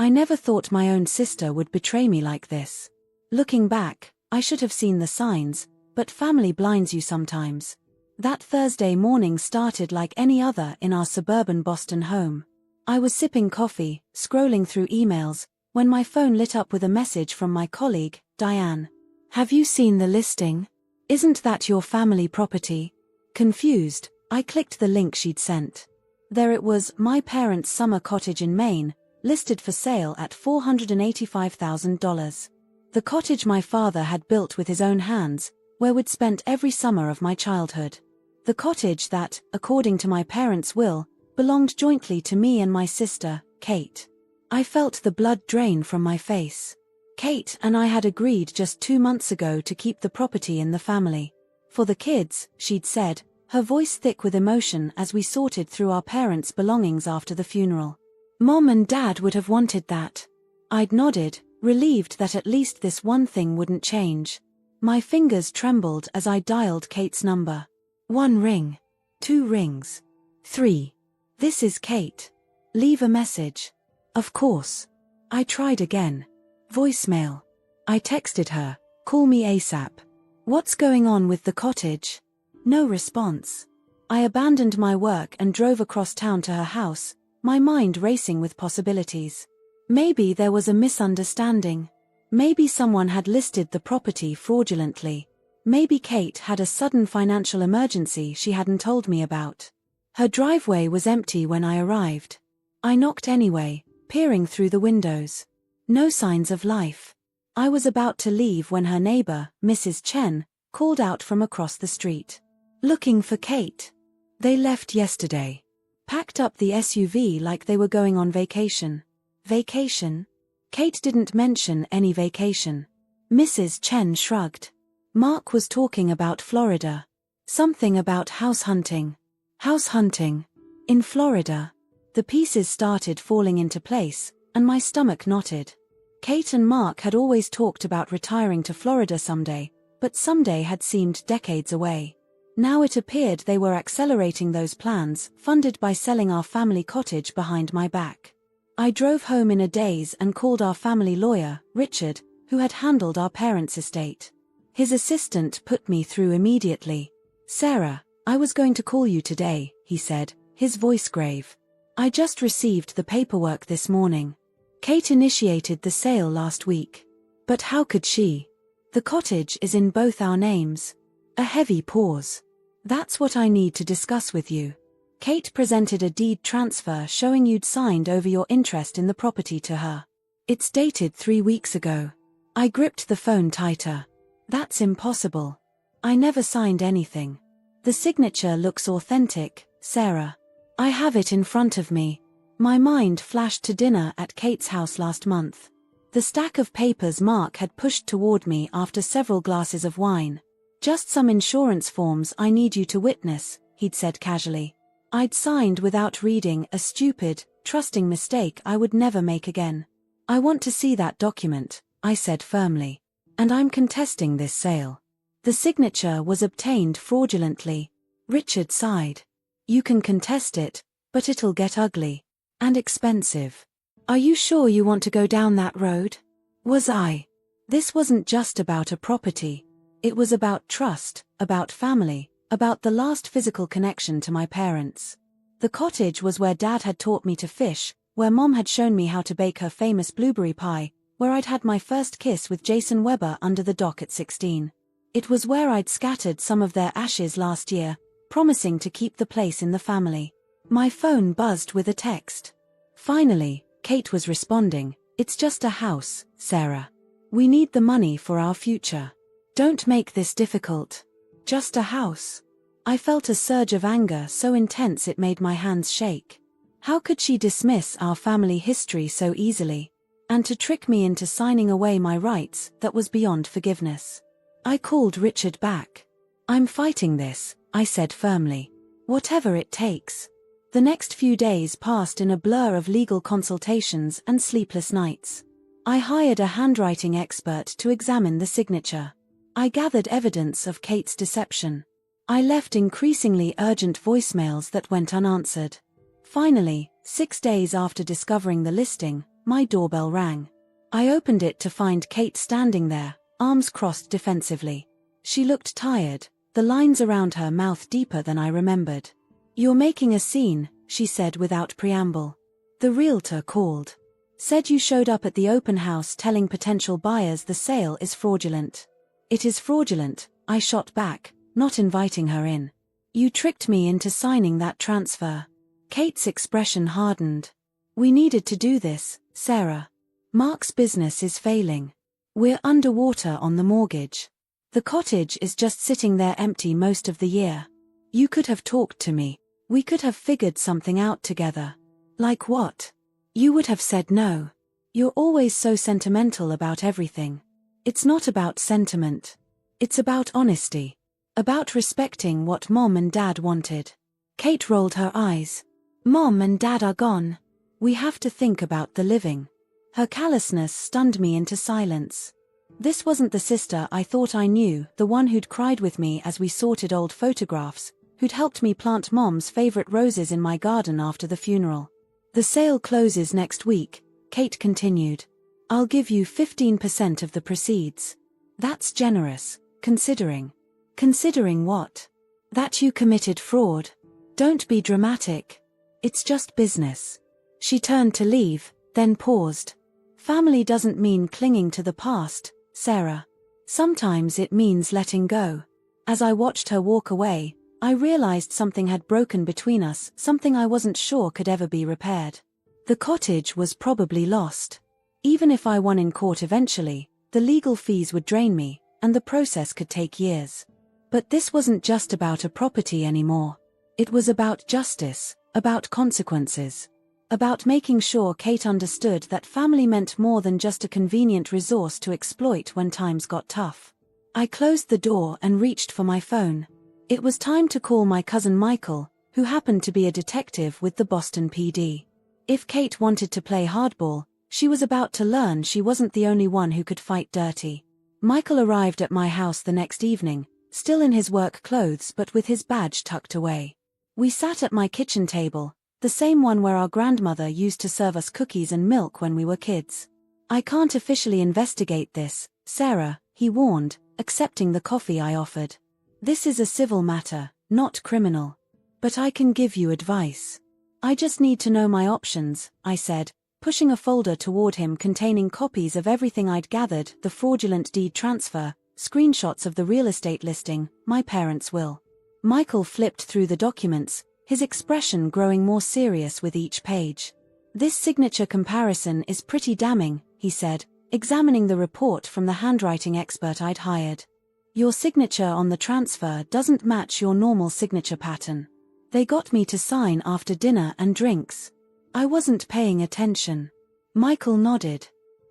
I never thought my own sister would betray me like this. Looking back, I should have seen the signs, but family blinds you sometimes. That Thursday morning started like any other in our suburban Boston home. I was sipping coffee, scrolling through emails, when my phone lit up with a message from my colleague, Diane. "Have you seen the listing? Isn't that your family property?" Confused, I clicked the link she'd sent. There it was, my parents' summer cottage in Maine, listed for sale at $485,000. The cottage my father had built with his own hands, where we'd spent every summer of my childhood. The cottage that, according to my parents' will, belonged jointly to me and my sister, Kate. I felt the blood drain from my face. Kate and I had agreed just 2 months ago to keep the property in the family. For the kids, she'd said, her voice thick with emotion as we sorted through our parents' belongings after the funeral. Mom and Dad would have wanted that. I'd nodded, relieved that at least this one thing wouldn't change. My fingers trembled as I dialed Kate's number. 1 ring. 2 rings. 3. "This is Kate. Leave a message." Of course. I tried again. Voicemail. I texted her, "Call me ASAP. What's going on with the cottage?" No response. I abandoned my work and drove across town to her house, my mind racing with possibilities. Maybe there was a misunderstanding. Maybe someone had listed the property fraudulently. Maybe Kate had a sudden financial emergency she hadn't told me about. Her driveway was empty when I arrived. I knocked anyway, peering through the windows. No signs of life. I was about to leave when her neighbor, Mrs. Chen, called out from across the street. "Looking for Kate. They left yesterday. Packed up the SUV like they were going on vacation." Vacation? Kate didn't mention any vacation. Mrs. Chen shrugged. Mark was talking about Florida. Something about house hunting. House hunting? In Florida? The pieces started falling into place, and my stomach knotted. Kate and Mark had always talked about retiring to Florida someday, but someday had seemed decades away. Now it appeared they were accelerating those plans, funded by selling our family cottage behind my back. I drove home in a daze and called our family lawyer, Richard, who had handled our parents' estate. His assistant put me through immediately. "Sarah, I was going to call you today," he said, his voice grave. "I just received the paperwork this morning. Kate initiated the sale last week. But how could she? The cottage is in both our names." A heavy pause. "That's what I need to discuss with you. Kate presented a deed transfer showing you'd signed over your interest in the property to her. It's dated 3 weeks ago." I gripped the phone tighter. "That's impossible. I never signed anything. The signature looks authentic, Sarah. I have it in front of me." My mind flashed to dinner at Kate's house last month. The stack of papers Mark had pushed toward me after several glasses of wine. "Just some insurance forms I need you to witness," he'd said casually. I'd signed without reading, a stupid, trusting mistake I would never make again. "I want to see that document," I said firmly. "And I'm contesting this sale." The signature was obtained fraudulently. Richard sighed. "You can contest it, but it'll get ugly. And expensive. Are you sure you want to go down that road?" Was I? This wasn't just about a property. It was about trust, about family, about the last physical connection to my parents. The cottage was where Dad had taught me to fish, where Mom had shown me how to bake her famous blueberry pie, where I'd had my first kiss with Jason Weber under the dock at 16. It was where I'd scattered some of their ashes last year, promising to keep the place in the family. My phone buzzed with a text. Finally, Kate was responding. "It's just a house, Sarah. We need the money for our future. Don't make this difficult. Just a house." I felt a surge of anger so intense it made my hands shake. How could she dismiss our family history so easily? And to trick me into signing away my rights, that was beyond forgiveness. I called Richard back. "I'm fighting this," I said firmly. "Whatever it takes." The next few days passed in a blur of legal consultations and sleepless nights. I hired a handwriting expert to examine the signature. I gathered evidence of Kate's deception. I left increasingly urgent voicemails that went unanswered. Finally, 6 days after discovering the listing, my doorbell rang. I opened it to find Kate standing there, arms crossed defensively. She looked tired, the lines around her mouth deeper than I remembered. "You're making a scene," she said without preamble. "The realtor called. Said you showed up at the open house telling potential buyers the sale is fraudulent." "It is fraudulent," I shot back, not inviting her in. "You tricked me into signing that transfer." Kate's expression hardened. "We needed to do this, Sarah. Mark's business is failing. We're underwater on the mortgage. The cottage is just sitting there empty most of the year. You could have talked to me. We could have figured something out together." "Like what?" "You would have said no. You're always so sentimental about everything." "It's not about sentiment. It's about honesty. About respecting what Mom and Dad wanted." Kate rolled her eyes. "Mom and Dad are gone. We have to think about the living." Her callousness stunned me into silence. This wasn't the sister I thought I knew, the one who'd cried with me as we sorted old photographs, who'd helped me plant Mom's favorite roses in my garden after the funeral. "The sale closes next week," Kate continued. "I'll give you 15% of the proceeds." "That's generous, considering." "Considering what?" "That you committed fraud." "Don't be dramatic. It's just business." She turned to leave, then paused. "Family doesn't mean clinging to the past, Sarah. Sometimes it means letting go." As I watched her walk away, I realized something had broken between us, something I wasn't sure could ever be repaired. The cottage was probably lost. Even if I won in court eventually, the legal fees would drain me, and the process could take years. But this wasn't just about a property anymore. It was about justice, about consequences. About making sure Kate understood that family meant more than just a convenient resource to exploit when times got tough. I closed the door and reached for my phone. It was time to call my cousin Michael, who happened to be a detective with the Boston PD. If Kate wanted to play hardball, she was about to learn she wasn't the only one who could fight dirty. Michael arrived at my house the next evening, still in his work clothes but with his badge tucked away. We sat at my kitchen table, the same one where our grandmother used to serve us cookies and milk when we were kids. "I can't officially investigate this, Sarah," he warned, accepting the coffee I offered. "This is a civil matter, not criminal. But I can give you advice." "I just need to know my options," I said, pushing a folder toward him containing copies of everything I'd gathered, the fraudulent deed transfer, screenshots of the real estate listing, my parents' will. Michael flipped through the documents, his expression growing more serious with each page. "This signature comparison is pretty damning," he said, examining the report from the handwriting expert I'd hired. "Your signature on the transfer doesn't match your normal signature pattern. They got me to sign after dinner and drinks. I wasn't paying attention." Michael nodded.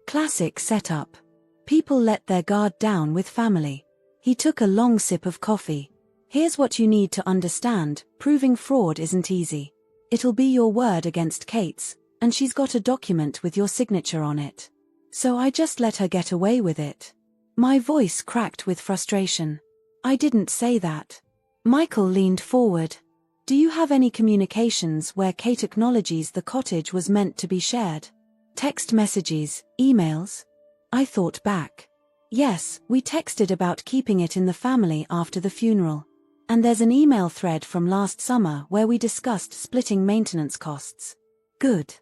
"Classic setup. People let their guard down with family." He took a long sip of coffee. "Here's what you need to understand, proving fraud isn't easy. It'll be your word against Kate's, and she's got a document with your signature on it. So I just let her get away with it." My voice cracked with frustration. "I didn't say that." Michael leaned forward. "Do you have any communications where Kate acknowledges the cottage was meant to be shared? Text messages, emails?" I thought back. "Yes, we texted about keeping it in the family after the funeral. And there's an email thread from last summer where we discussed splitting maintenance costs." "Good.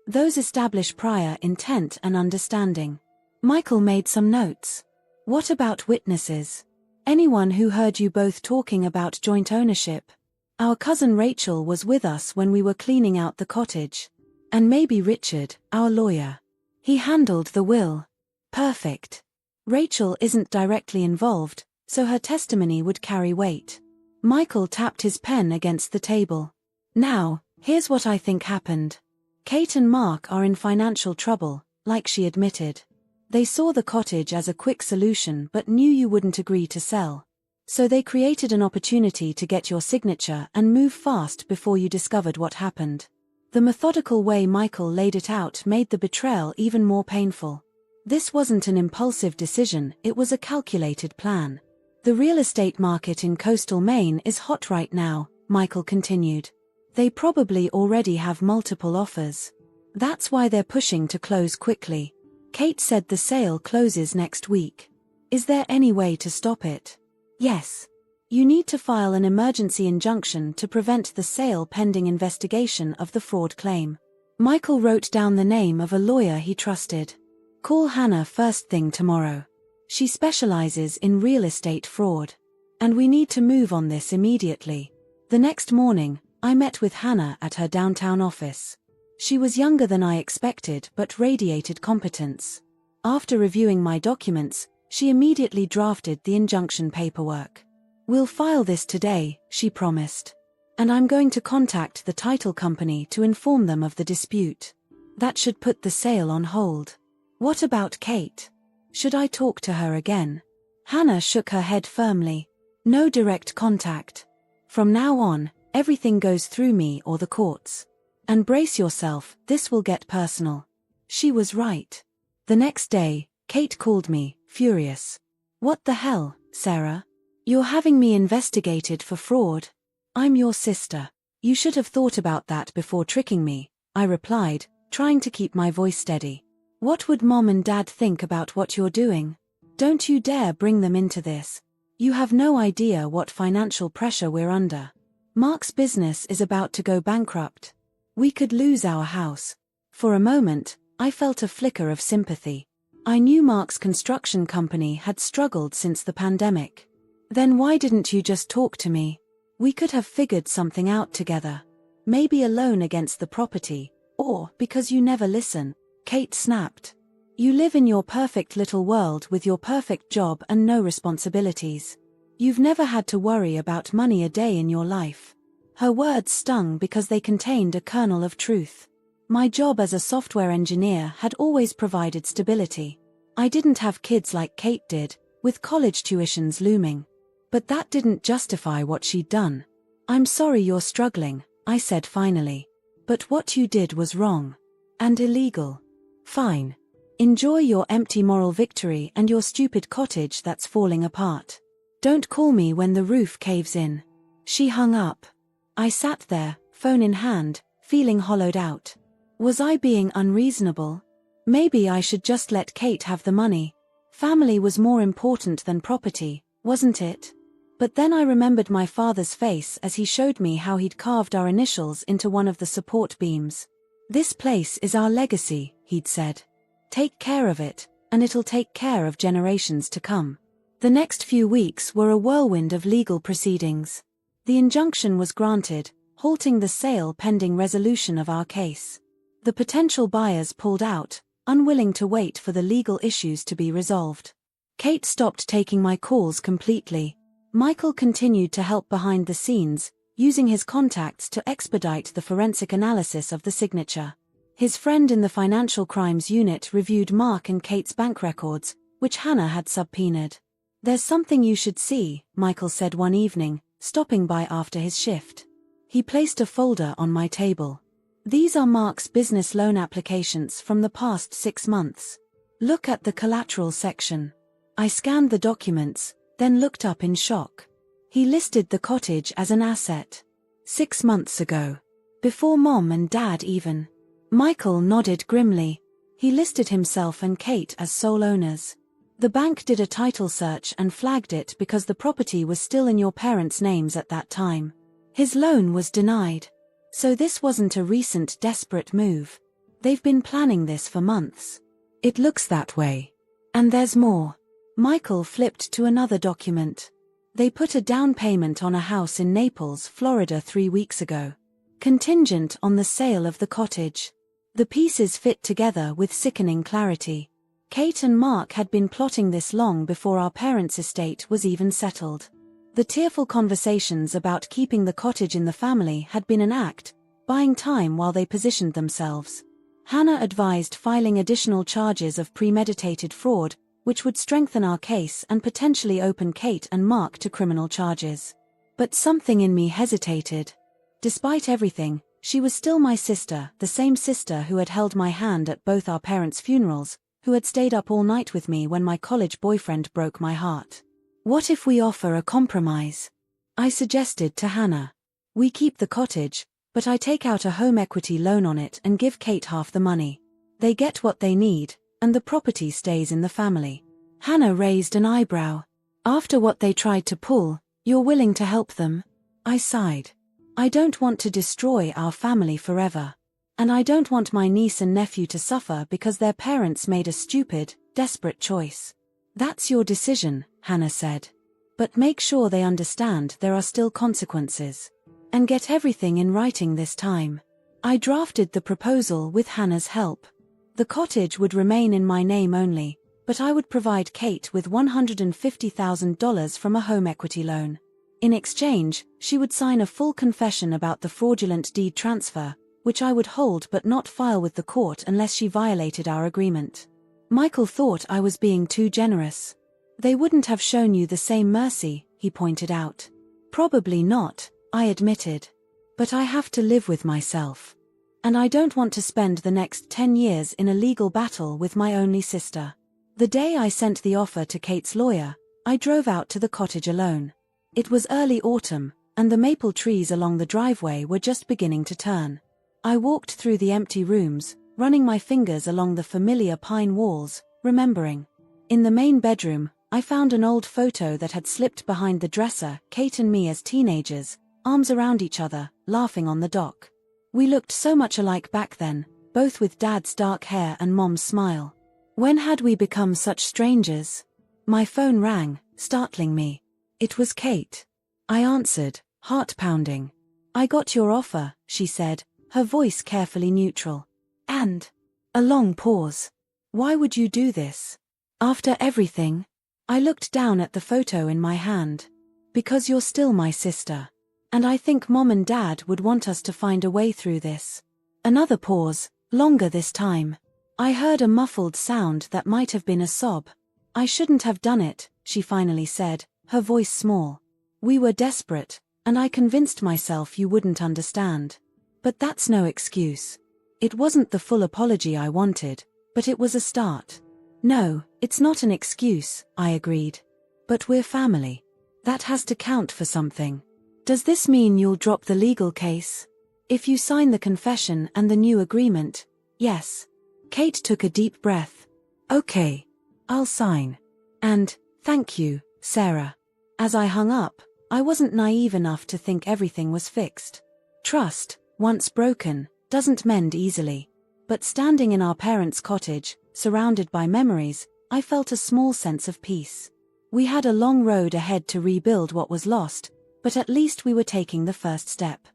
Those establish prior intent and understanding." Michael made some notes. "What about witnesses? Anyone who heard you both talking about joint ownership? Our cousin Rachel was with us when we were cleaning out the cottage. And maybe Richard, our lawyer. He handled the will." "Perfect. Rachel isn't directly involved, so her testimony would carry weight." Michael tapped his pen against the table. "Now, here's what I think happened. Kate and Mark are in financial trouble, like she admitted. They saw the cottage as a quick solution but knew you wouldn't agree to sell. So they created an opportunity to get your signature and move fast before you discovered what happened." The methodical way Michael laid it out made the betrayal even more painful. This wasn't an impulsive decision, it was a calculated plan. "The real estate market in coastal Maine is hot right now," Michael continued. "They probably already have multiple offers. That's why they're pushing to close quickly. Kate said the sale closes next week. Is there any way to stop it? Yes. You need to file an emergency injunction to prevent the sale pending investigation of the fraud claim. Michael wrote down the name of a lawyer he trusted. Call Hannah first thing tomorrow. She specializes in real estate fraud. And we need to move on this immediately. The next morning, I met with Hannah at her downtown office. She was younger than I expected but radiated competence. After reviewing my documents, she immediately drafted the injunction paperwork. We'll file this today, she promised. And I'm going to contact the title company to inform them of the dispute. That should put the sale on hold. What about Kate? Should I talk to her again? Hannah shook her head firmly. No direct contact. From now on, everything goes through me or the courts. And brace yourself, this will get personal. She was right. The next day, Kate called me, furious. What the hell, Sarah? You're having me investigated for fraud. I'm your sister. You should have thought about that before tricking me, I replied, trying to keep my voice steady. What would Mom and Dad think about what you're doing? Don't you dare bring them into this. You have no idea what financial pressure we're under. Mark's business is about to go bankrupt. We could lose our house. For a moment, I felt a flicker of sympathy. I knew Mark's construction company had struggled since the pandemic. Then why didn't you just talk to me? We could have figured something out together. Maybe a loan against the property, or because you never listen, Kate snapped. You live in your perfect little world with your perfect job and no responsibilities. You've never had to worry about money a day in your life. Her words stung because they contained a kernel of truth. My job as a software engineer had always provided stability. I didn't have kids like Kate did, with college tuitions looming. But that didn't justify what she'd done. I'm sorry you're struggling, I said finally. But what you did was wrong. And illegal. Fine. Enjoy your empty moral victory and your stupid cottage that's falling apart. Don't call me when the roof caves in. She hung up. I sat there, phone in hand, feeling hollowed out. Was I being unreasonable? Maybe I should just let Kate have the money. Family was more important than property, wasn't it? But then I remembered my father's face as he showed me how he'd carved our initials into one of the support beams. This place is our legacy, he'd said. Take care of it, and it'll take care of generations to come. The next few weeks were a whirlwind of legal proceedings. The injunction was granted, halting the sale pending resolution of our case. The potential buyers pulled out, unwilling to wait for the legal issues to be resolved. Kate stopped taking my calls completely. Michael continued to help behind the scenes, using his contacts to expedite the forensic analysis of the signature. His friend in the financial crimes unit reviewed Mark and Kate's bank records, which Hannah had subpoenaed. There's something you should see, Michael said one evening, stopping by after his shift. He placed a folder on my table. These are Mark's business loan applications from the past 6 months. Look at the collateral section. I scanned the documents, then looked up in shock. He listed the cottage as an asset. 6 months ago. Before Mom and Dad even. Michael nodded grimly. He listed himself and Kate as sole owners. The bank did a title search and flagged it because the property was still in your parents' names at that time. His loan was denied. So this wasn't a recent desperate move. They've been planning this for months. It looks that way. And there's more. Michael flipped to another document. They put a down payment on a house in Naples, Florida 3 weeks ago. Contingent on the sale of the cottage. The pieces fit together with sickening clarity. Kate and Mark had been plotting this long before our parents' estate was even settled. The tearful conversations about keeping the cottage in the family had been an act, buying time while they positioned themselves. Hannah advised filing additional charges of premeditated fraud, which would strengthen our case and potentially open Kate and Mark to criminal charges. But something in me hesitated. Despite everything, she was still my sister, the same sister who had held my hand at both our parents' funerals, who had stayed up all night with me when my college boyfriend broke my heart. What if we offer a compromise? I suggested to Hannah. We keep the cottage, but I take out a home equity loan on it and give Kate half the money. They get what they need, and the property stays in the family. Hannah raised an eyebrow. After what they tried to pull, you're willing to help them? I sighed. I don't want to destroy our family forever. And I don't want my niece and nephew to suffer because their parents made a stupid, desperate choice. That's your decision, Hannah said. But make sure they understand there are still consequences. And get everything in writing this time. I drafted the proposal with Hannah's help. The cottage would remain in my name only, but I would provide Kate with $150,000 from a home equity loan. In exchange, she would sign a full confession about the fraudulent deed transfer, which I would hold but not file with the court unless she violated our agreement. Michael thought I was being too generous. They wouldn't have shown you the same mercy, he pointed out. Probably not, I admitted. But I have to live with myself. And I don't want to spend the next 10 years in a legal battle with my only sister. The day I sent the offer to Kate's lawyer, I drove out to the cottage alone. It was early autumn, and the maple trees along the driveway were just beginning to turn. I walked through the empty rooms, running my fingers along the familiar pine walls, remembering. In the main bedroom, I found an old photo that had slipped behind the dresser, Kate and me as teenagers, arms around each other, laughing on the dock. We looked so much alike back then, both with Dad's dark hair and Mom's smile. When had we become such strangers? My phone rang, startling me. It was Kate. I answered, heart pounding. I got your offer, she said, her voice carefully neutral. And? A long pause. Why would you do this? After everything? I looked down at the photo in my hand. Because you're still my sister. And I think Mom and Dad would want us to find a way through this. Another pause, longer this time. I heard a muffled sound that might have been a sob. I shouldn't have done it, she finally said, her voice small. We were desperate, and I convinced myself you wouldn't understand. But that's no excuse. It wasn't the full apology I wanted, but it was a start. No, it's not an excuse, I agreed. But we're family. That has to count for something. Does this mean you'll drop the legal case? If you sign the confession and the new agreement, yes. Kate took a deep breath. Okay. I'll sign. And, thank you, Sarah. As I hung up, I wasn't naive enough to think everything was fixed. Trust, once broken, doesn't mend easily. But standing in our parents' cottage, surrounded by memories, I felt a small sense of peace. We had a long road ahead to rebuild what was lost, but at least we were taking the first step.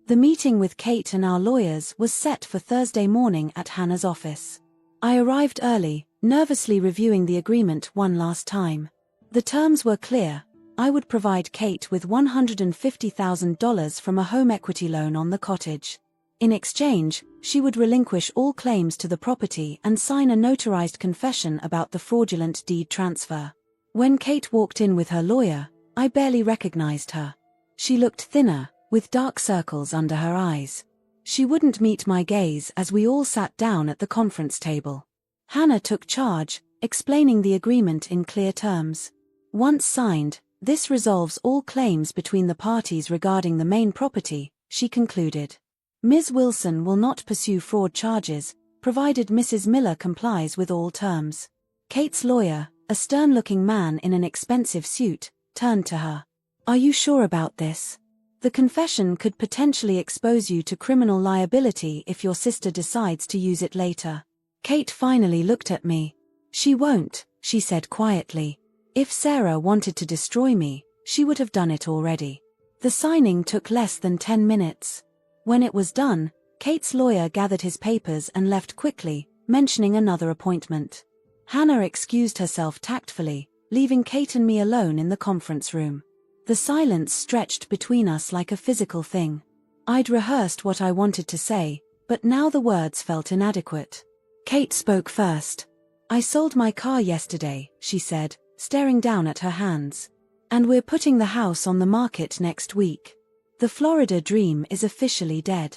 The meeting with Kate and our lawyers was set for Thursday morning at Hannah's office. I arrived early, nervously reviewing the agreement one last time. The terms were clear. I would provide Kate with $150,000 from a home equity loan on the cottage. In exchange, she would relinquish all claims to the property and sign a notarized confession about the fraudulent deed transfer. When Kate walked in with her lawyer, I barely recognized her. She looked thinner, with dark circles under her eyes. She wouldn't meet my gaze as we all sat down at the conference table. Hannah took charge, explaining the agreement in clear terms. Once signed, this resolves all claims between the parties regarding the main property, she concluded. Ms. Wilson will not pursue fraud charges, provided Mrs. Miller complies with all terms. Kate's lawyer, a stern-looking man in an expensive suit, turned to her. Are you sure about this? The confession could potentially expose you to criminal liability if your sister decides to use it later. Kate finally looked at me. She won't, she said quietly. If Sarah wanted to destroy me, she would have done it already. The signing took less than 10 minutes. When it was done, Kate's lawyer gathered his papers and left quickly, mentioning another appointment. Hannah excused herself tactfully, leaving Kate and me alone in the conference room. The silence stretched between us like a physical thing. I'd rehearsed what I wanted to say, but now the words felt inadequate. Kate spoke first. I sold my car yesterday, she said, staring down at her hands. And we're putting the house on the market next week. The Florida dream is officially dead.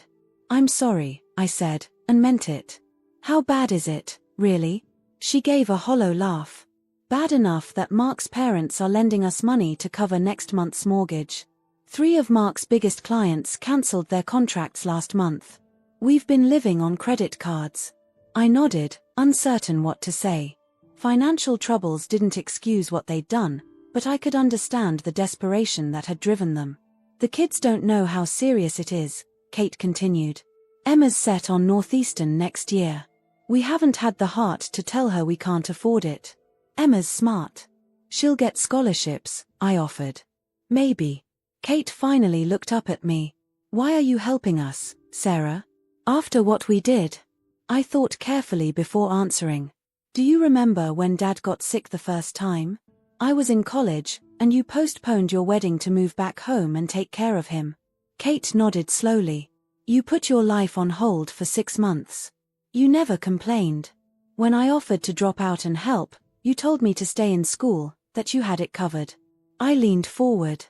I'm sorry, I said, and meant it. How bad is it, really? She gave a hollow laugh. Bad enough that Mark's parents are lending us money to cover next month's mortgage. 3 of Mark's biggest clients cancelled their contracts last month. We've been living on credit cards. I nodded, uncertain what to say. Financial troubles didn't excuse what they'd done, but I could understand the desperation that had driven them. The kids don't know how serious it is, Kate continued. Emma's set on Northeastern next year. We haven't had the heart to tell her we can't afford it. Emma's smart. She'll get scholarships, I offered. Maybe. Kate finally looked up at me. Why are you helping us, Sarah? After what we did? I thought carefully before answering. Do you remember when Dad got sick the first time? I was in college, and you postponed your wedding to move back home and take care of him. Kate nodded slowly. You put your life on hold for 6 months. You never complained. When I offered to drop out and help, you told me to stay in school, that you had it covered. I leaned forward.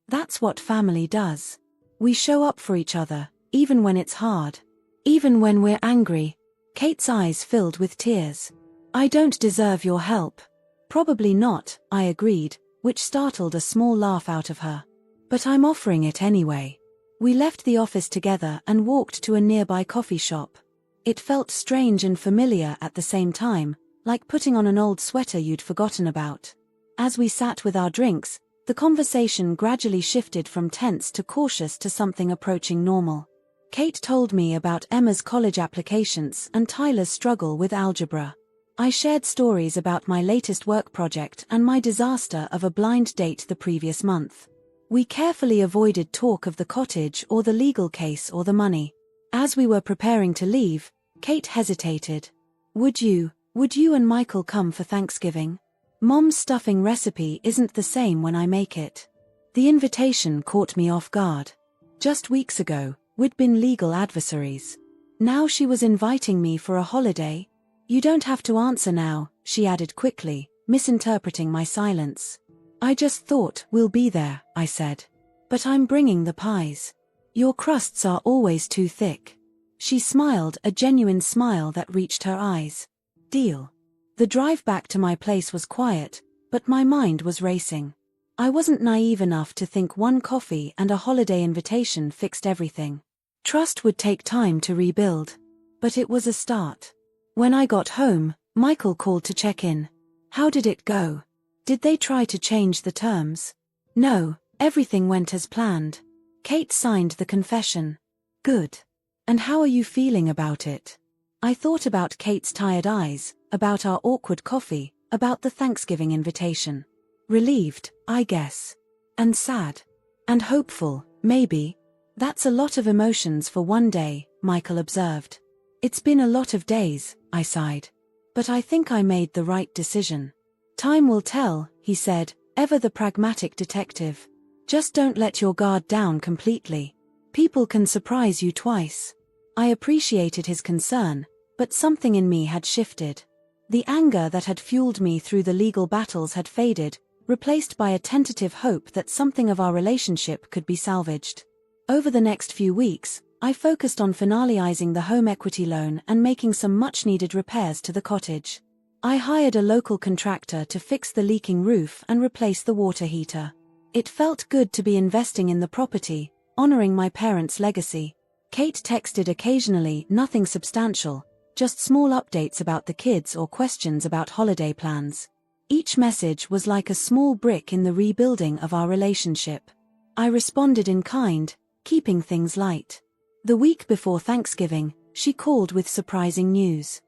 That's what family does. We show up for each other, even when it's hard. Even when we're angry. Kate's eyes filled with tears. I don't deserve your help. Probably not, I agreed, which startled a small laugh out of her. But I'm offering it anyway. We left the office together and walked to a nearby coffee shop. It felt strange and familiar at the same time, like putting on an old sweater you'd forgotten about. As we sat with our drinks, the conversation gradually shifted from tense to cautious to something approaching normal. Kate told me about Emma's college applications and Tyler's struggle with algebra. I shared stories about my latest work project and my disaster of a blind date the previous month. We carefully avoided talk of the cottage or the legal case or the money. As we were preparing to leave, Kate hesitated. Would you and Michael come for Thanksgiving? Mom's stuffing recipe isn't the same when I make it. The invitation caught me off guard. Just weeks ago, we'd been legal adversaries. Now she was inviting me for a holiday. You don't have to answer now, she added quickly, misinterpreting my silence. I just thought we'll be there, I said. But I'm bringing the pies. Your crusts are always too thick. She smiled, a genuine smile that reached her eyes. Deal. The drive back to my place was quiet, but my mind was racing. I wasn't naive enough to think one coffee and a holiday invitation fixed everything. Trust would take time to rebuild. But it was a start. When I got home, Michael called to check in. How did it go? Did they try to change the terms? No, everything went as planned. Kate signed the confession. Good. And how are you feeling about it? I thought about Kate's tired eyes, about our awkward coffee, about the Thanksgiving invitation. Relieved, I guess. And sad. And hopeful, maybe. That's a lot of emotions for one day, Michael observed. It's been a lot of days, I sighed. But I think I made the right decision. Time will tell, he said, ever the pragmatic detective. Just don't let your guard down completely. People can surprise you twice. I appreciated his concern, but something in me had shifted. The anger that had fueled me through the legal battles had faded, replaced by a tentative hope that something of our relationship could be salvaged. Over the next few weeks, I focused on finalizing the home equity loan and making some much-needed repairs to the cottage. I hired a local contractor to fix the leaking roof and replace the water heater. It felt good to be investing in the property, honoring my parents' legacy. Kate texted occasionally, nothing substantial, just small updates about the kids or questions about holiday plans. Each message was like a small brick in the rebuilding of our relationship. I responded in kind, keeping things light. The week before Thanksgiving, she called with surprising news.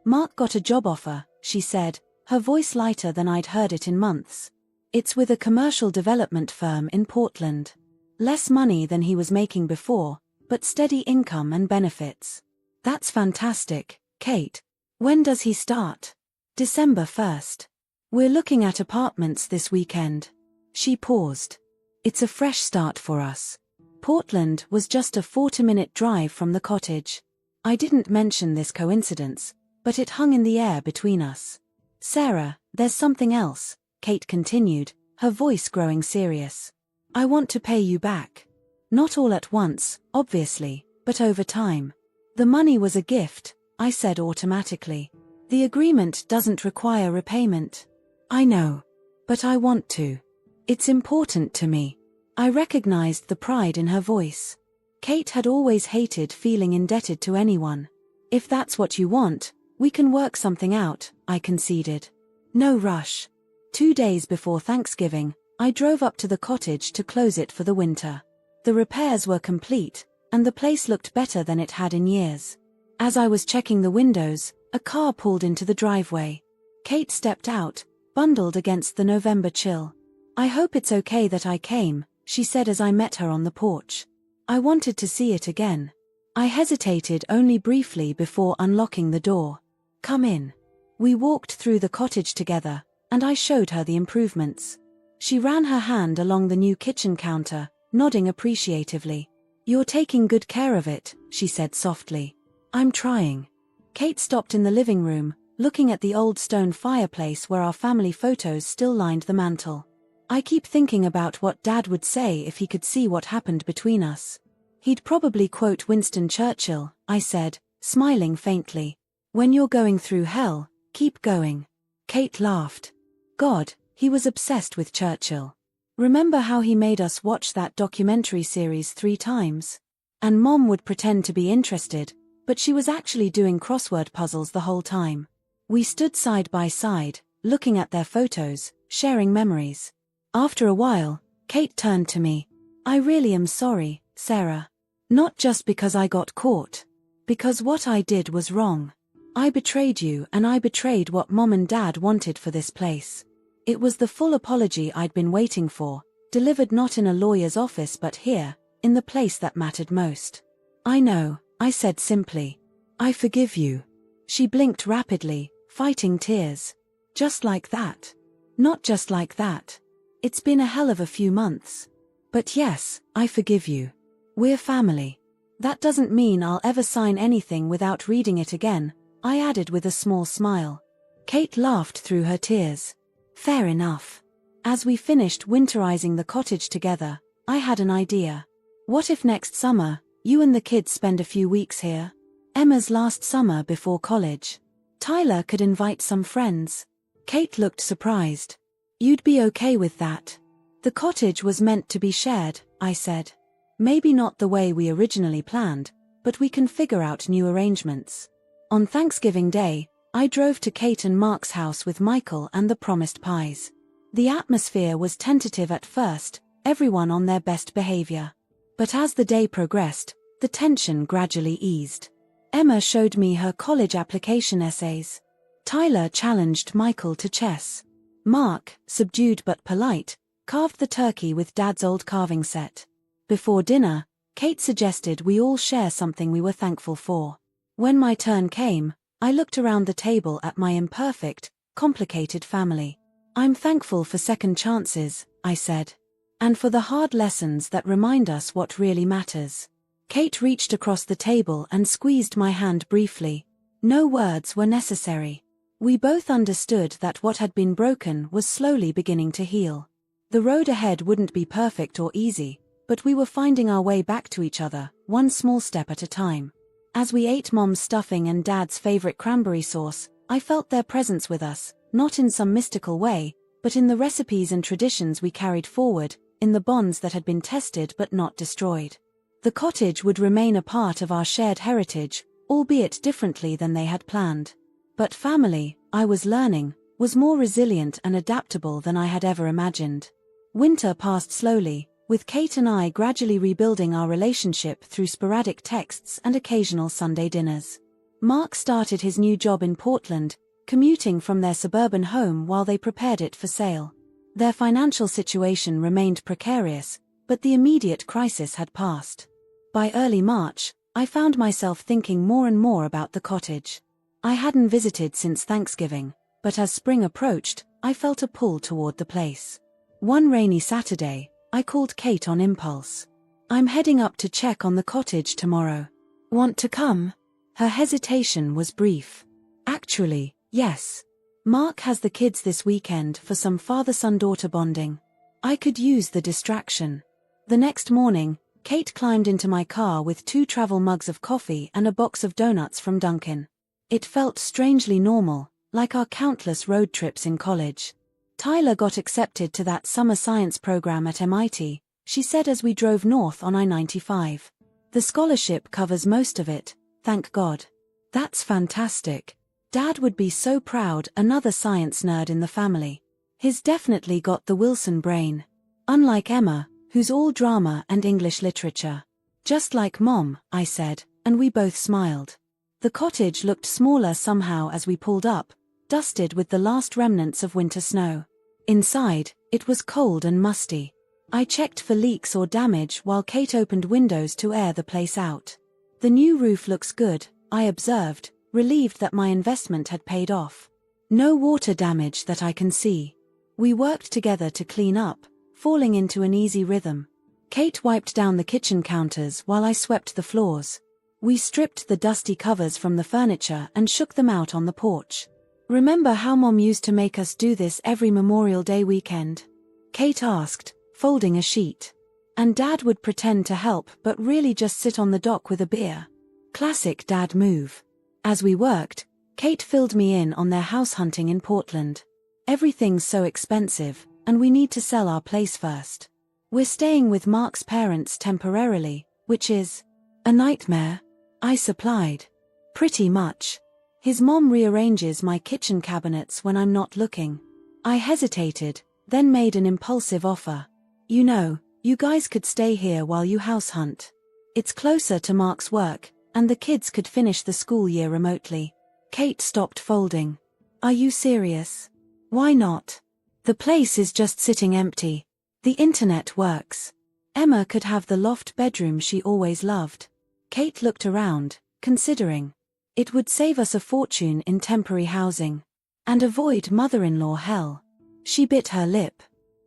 Mark got a job offer, she said, her voice lighter than I'd heard it in months. It's with a commercial development firm in Portland. Less money than he was making before, but steady income and benefits. That's fantastic, Kate. When does he start? December 1st. We're looking at apartments this weekend. She paused. It's a fresh start for us. Portland was just a 40-minute drive from the cottage. I didn't mention this coincidence, but it hung in the air between us. Sarah, there's something else, Kate continued, her voice growing serious. I want to pay you back. Not all at once, obviously, but over time. The money was a gift, I said automatically. The agreement doesn't require repayment. I know. But I want to. It's important to me. I recognized the pride in her voice. Kate had always hated feeling indebted to anyone. If that's what you want, we can work something out, I conceded. No rush. 2 days before Thanksgiving, I drove up to the cottage to close it for the winter. The repairs were complete, and the place looked better than it had in years. As I was checking the windows, a car pulled into the driveway. Kate stepped out, bundled against the November chill. "I hope it's okay that I came," she said as I met her on the porch. I wanted to see it again. I hesitated only briefly before unlocking the door. "Come in." We walked through the cottage together, and I showed her the improvements. She ran her hand along the new kitchen counter, nodding appreciatively. "You're taking good care of it," she said softly. "I'm trying." Kate stopped in the living room, looking at the old stone fireplace where our family photos still lined the mantel. "I keep thinking about what Dad would say if he could see what happened between us. He'd probably quote Winston Churchill," I said, smiling faintly. "When you're going through hell, keep going." Kate laughed. "God, he was obsessed with Churchill. Remember how he made us watch that documentary series 3 times? And Mom would pretend to be interested, but she was actually doing crossword puzzles the whole time." We stood side by side, looking at their photos, sharing memories. After a while, Kate turned to me. "I really am sorry, Sarah. Not just because I got caught. Because what I did was wrong. I betrayed you and I betrayed what Mom and Dad wanted for this place." It was the full apology I'd been waiting for, delivered not in a lawyer's office but here, in the place that mattered most. "I know," I said simply. "I forgive you." She blinked rapidly, fighting tears. "Just like that?" "Not just like that. It's been a hell of a few months. But yes, I forgive you. We're family. That doesn't mean I'll ever sign anything without reading it again," I added with a small smile. Kate laughed through her tears. "Fair enough." As we finished winterizing the cottage together, I had an idea. "What if next summer, you and the kids spend a few weeks here? Emma's last summer before college. Tyler could invite some friends." Kate looked surprised. "You'd be okay with that?" "The cottage was meant to be shared," I said. "Maybe not the way we originally planned, but we can figure out new arrangements." On Thanksgiving Day, I drove to Kate and Mark's house with Michael and the promised pies. The atmosphere was tentative at first, everyone on their best behavior. But as the day progressed, the tension gradually eased. Emma showed me her college application essays. Tyler challenged Michael to chess. Mark, subdued but polite, carved the turkey with Dad's old carving set. Before dinner, Kate suggested we all share something we were thankful for. When my turn came, I looked around the table at my imperfect, complicated family. "I'm thankful for second chances," I said. "And for the hard lessons that remind us what really matters." Kate reached across the table and squeezed my hand briefly. No words were necessary. We both understood that what had been broken was slowly beginning to heal. The road ahead wouldn't be perfect or easy, but we were finding our way back to each other, one small step at a time. As we ate Mom's stuffing and Dad's favorite cranberry sauce, I felt their presence with us, not in some mystical way, but in the recipes and traditions we carried forward, in the bonds that had been tested but not destroyed. The cottage would remain a part of our shared heritage, albeit differently than they had planned. But family, I was learning, was more resilient and adaptable than I had ever imagined. Winter passed slowly, with Kate and I gradually rebuilding our relationship through sporadic texts and occasional Sunday dinners. Mark started his new job in Portland, commuting from their suburban home while they prepared it for sale. Their financial situation remained precarious, but the immediate crisis had passed. By early March, I found myself thinking more and more about the cottage. I hadn't visited since Thanksgiving, but as spring approached, I felt a pull toward the place. One rainy Saturday, I called Kate on impulse. "I'm heading up to check on the cottage tomorrow. Want to come?" Her hesitation was brief. "Actually, yes. Mark has the kids this weekend for some father-son-daughter bonding. I could use the distraction." The next morning, Kate climbed into my car with 2 travel mugs of coffee and a box of donuts from Dunkin'. It felt strangely normal, like our countless road trips in college. Tyler got accepted to that summer science program at MIT, she said as we drove north on I-95. The scholarship covers most of it, thank God. That's fantastic. Dad would be so proud, another science nerd in the family. He's definitely got the Wilson brain. Unlike Emma, who's all drama and English literature. Just like Mom, I said, and we both smiled. The cottage looked smaller somehow as we pulled up, dusted with the last remnants of winter snow. Inside, it was cold and musty. I checked for leaks or damage while Kate opened windows to air the place out. The new roof looks good, I observed, relieved that my investment had paid off. No water damage that I can see. We worked together to clean up, falling into an easy rhythm. Kate wiped down the kitchen counters while I swept the floors. We stripped the dusty covers from the furniture and shook them out on the porch. Remember how Mom used to make us do this every Memorial Day weekend? Kate asked, folding a sheet. And Dad would pretend to help but really just sit on the dock with a beer. Classic Dad move. As we worked, Kate filled me in on their house hunting in Portland. Everything's so expensive, and we need to sell our place first. We're staying with Mark's parents temporarily, which is a nightmare, I supplied. Pretty much. His mom rearranges my kitchen cabinets when I'm not looking. I hesitated, then made an impulsive offer. You know, you guys could stay here while you house hunt. It's closer to Mark's work, and the kids could finish the school year remotely. Kate stopped folding. Are you serious? Why not? The place is just sitting empty. The internet works. Emma could have the loft bedroom she always loved. Kate looked around, considering. It would save us a fortune in temporary housing. And avoid mother-in-law hell. She bit her lip.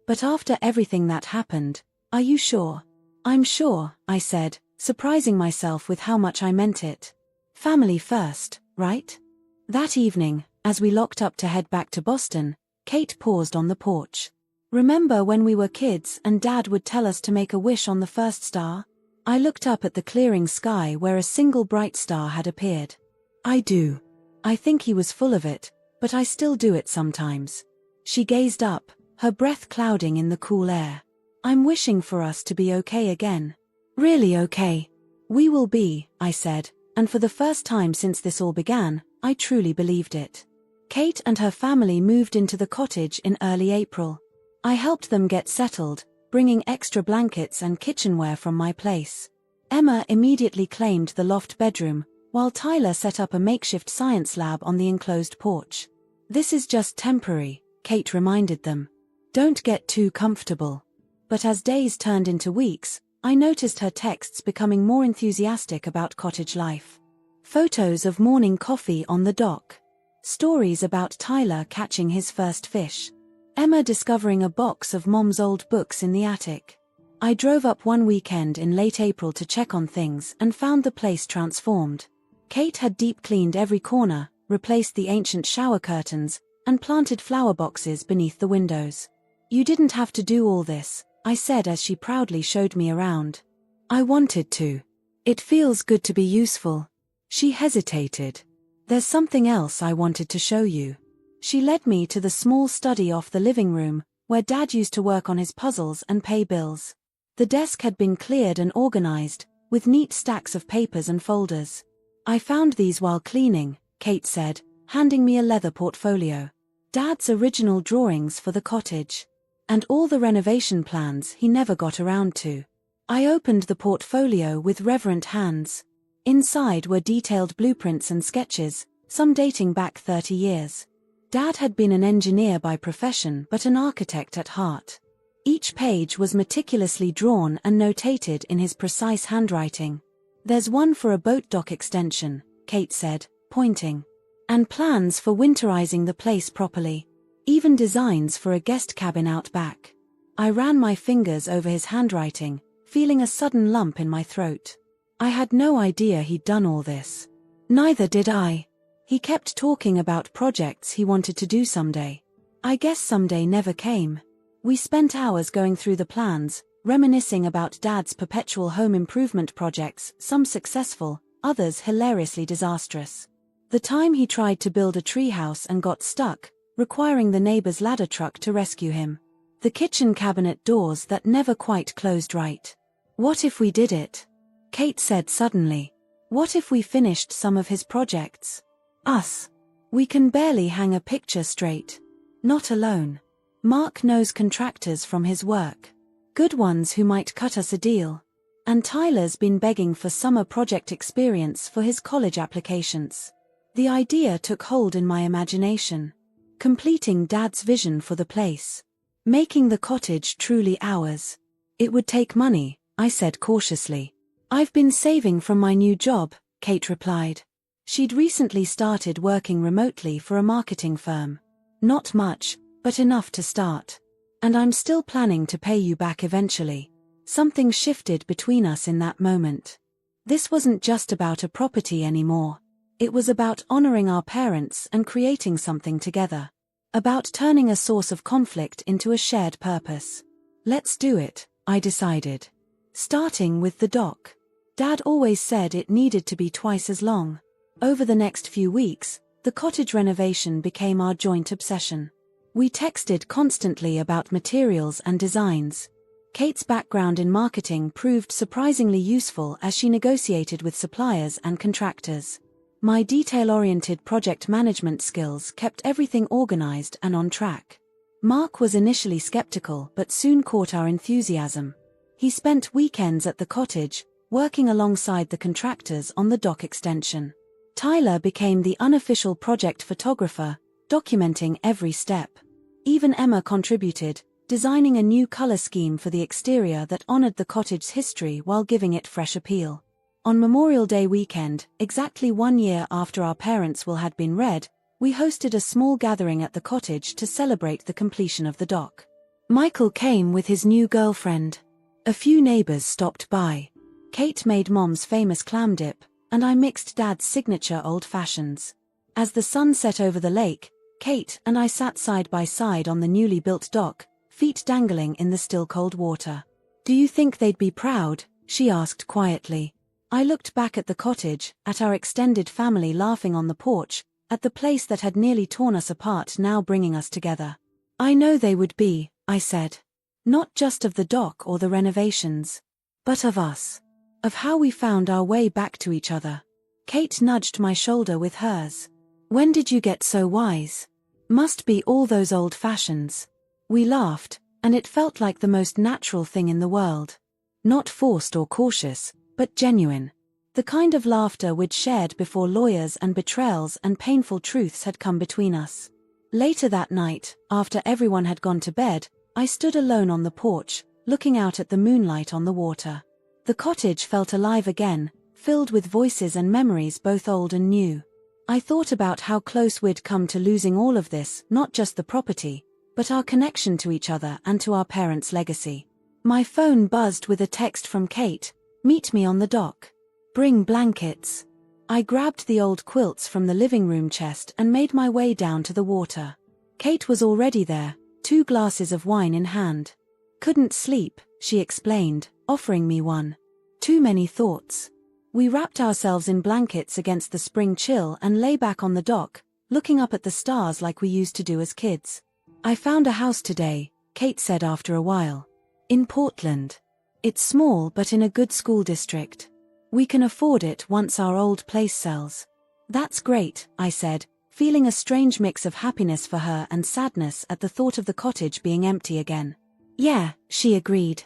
But after everything that happened, are you sure? I'm sure, I said, surprising myself with how much I meant it. Family first, right? That evening, as we locked up to head back to Boston, Kate paused on the porch. Remember when we were kids and Dad would tell us to make a wish on the first star? I looked up at the clearing sky where a single bright star had appeared. I do. I think he was full of it, but I still do it sometimes. She gazed up, her breath clouding in the cool air. I'm wishing for us to be okay again. Really okay. We will be, I said, and for the first time since this all began, I truly believed it. Kate and her family moved into the cottage in early April. I helped them get settled, bringing extra blankets and kitchenware from my place. Emma immediately claimed the loft bedroom, while Tyler set up a makeshift science lab on the enclosed porch. This is just temporary, Kate reminded them. Don't get too comfortable. But as days turned into weeks, I noticed her texts becoming more enthusiastic about cottage life. Photos of morning coffee on the dock. Stories about Tyler catching his first fish. Emma discovering a box of Mom's old books in the attic. I drove up one weekend in late April to check on things and found the place transformed. Kate had deep cleaned every corner, replaced the ancient shower curtains, and planted flower boxes beneath the windows. You didn't have to do all this, I said as she proudly showed me around. I wanted to. It feels good to be useful. She hesitated. There's something else I wanted to show you. She led me to the small study off the living room, where Dad used to work on his puzzles and pay bills. The desk had been cleared and organized, with neat stacks of papers and folders. I found these while cleaning, Kate said, handing me a leather portfolio. Dad's original drawings for the cottage. And all the renovation plans he never got around to. I opened the portfolio with reverent hands. Inside were detailed blueprints and sketches, some dating back 30 years. Dad had been an engineer by profession but an architect at heart. Each page was meticulously drawn and notated in his precise handwriting. There's one for a boat dock extension, Kate said, pointing. And plans for winterizing the place properly. Even designs for a guest cabin out back. I ran my fingers over his handwriting, feeling a sudden lump in my throat. I had no idea he'd done all this. Neither did I. He kept talking about projects he wanted to do someday. I guess someday never came. We spent hours going through the plans, reminiscing about Dad's perpetual home improvement projects, some successful, others hilariously disastrous. The time he tried to build a treehouse and got stuck, requiring the neighbor's ladder truck to rescue him. The kitchen cabinet doors that never quite closed right. What if we did it? Kate said suddenly. What if we finished some of his projects? Us. We can barely hang a picture straight. Not alone. Mark knows contractors from his work. Good ones who might cut us a deal. And Tyler's been begging for summer project experience for his college applications. The idea took hold in my imagination. Completing Dad's vision for the place. Making the cottage truly ours. It would take money, I said cautiously. I've been saving from my new job, Kate replied. She'd recently started working remotely for a marketing firm. Not much, but enough to start. And I'm still planning to pay you back eventually. Something shifted between us in that moment. This wasn't just about a property anymore. It was about honoring our parents and creating something together. About turning a source of conflict into a shared purpose. Let's do it, I decided. Starting with the dock. Dad always said it needed to be twice as long. Over the next few weeks, the cottage renovation became our joint obsession. We texted constantly about materials and designs. Kate's background in marketing proved surprisingly useful as she negotiated with suppliers and contractors. My detail-oriented project management skills kept everything organized and on track. Mark was initially skeptical but soon caught our enthusiasm. He spent weekends at the cottage, working alongside the contractors on the dock extension. Tyler became the unofficial project photographer, documenting every step. Even Emma contributed, designing a new color scheme for the exterior that honored the cottage's history while giving it fresh appeal. On Memorial Day weekend, exactly 1 year after our parents' will had been read, we hosted a small gathering at the cottage to celebrate the completion of the dock. Michael came with his new girlfriend. A few neighbors stopped by. Kate made Mom's famous clam dip, and I mixed Dad's signature old fashions. As the sun set over the lake, Kate and I sat side by side on the newly built dock, feet dangling in the still cold water. "Do you think they'd be proud?" she asked quietly. I looked back at the cottage, at our extended family laughing on the porch, at the place that had nearly torn us apart now bringing us together. "I know they would be," I said. "Not just of the dock or the renovations, but of us. Of how we found our way back to each other." Kate nudged my shoulder with hers. "When did you get so wise? Must be all those old fashions." We laughed, and it felt like the most natural thing in the world. Not forced or cautious, but genuine. The kind of laughter we'd shared before lawyers and betrayals and painful truths had come between us. Later that night, after everyone had gone to bed, I stood alone on the porch, looking out at the moonlight on the water. The cottage felt alive again, filled with voices and memories both old and new. I thought about how close we'd come to losing all of this, not just the property, but our connection to each other and to our parents' legacy. My phone buzzed with a text from Kate. "Meet me on the dock. Bring blankets." I grabbed the old quilts from the living room chest and made my way down to the water. Kate was already there, 2 glasses of wine in hand. "Couldn't sleep," she explained, offering me one. "Too many thoughts." We wrapped ourselves in blankets against the spring chill and lay back on the dock, looking up at the stars like we used to do as kids. "I found a house today," Kate said after a while. "In Portland. It's small but in a good school district. We can afford it once our old place sells." "That's great," I said, feeling a strange mix of happiness for her and sadness at the thought of the cottage being empty again. "Yeah," she agreed.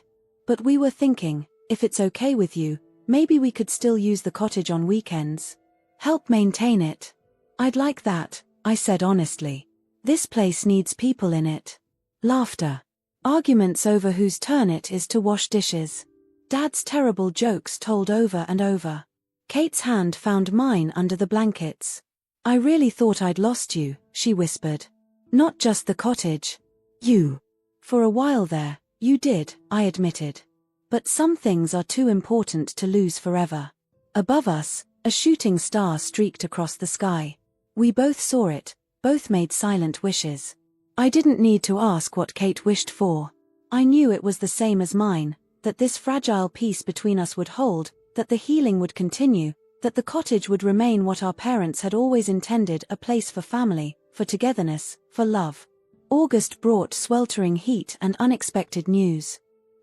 "But we were thinking, if it's okay with you, maybe we could still use the cottage on weekends. Help maintain it." "I'd like that," I said honestly. "This place needs people in it." Laughter. Arguments over whose turn it is to wash dishes. Dad's terrible jokes told over and over. Kate's hand found mine under the blankets. "I really thought I'd lost you," she whispered. "Not just the cottage. You." "For a while there, you did," I admitted. "But some things are too important to lose forever." Above us, a shooting star streaked across the sky. We both saw it, both made silent wishes. I didn't need to ask what Kate wished for. I knew it was the same as mine, that this fragile peace between us would hold, that the healing would continue, that the cottage would remain what our parents had always intended, a place for family, for togetherness, for love. August brought sweltering heat and unexpected news.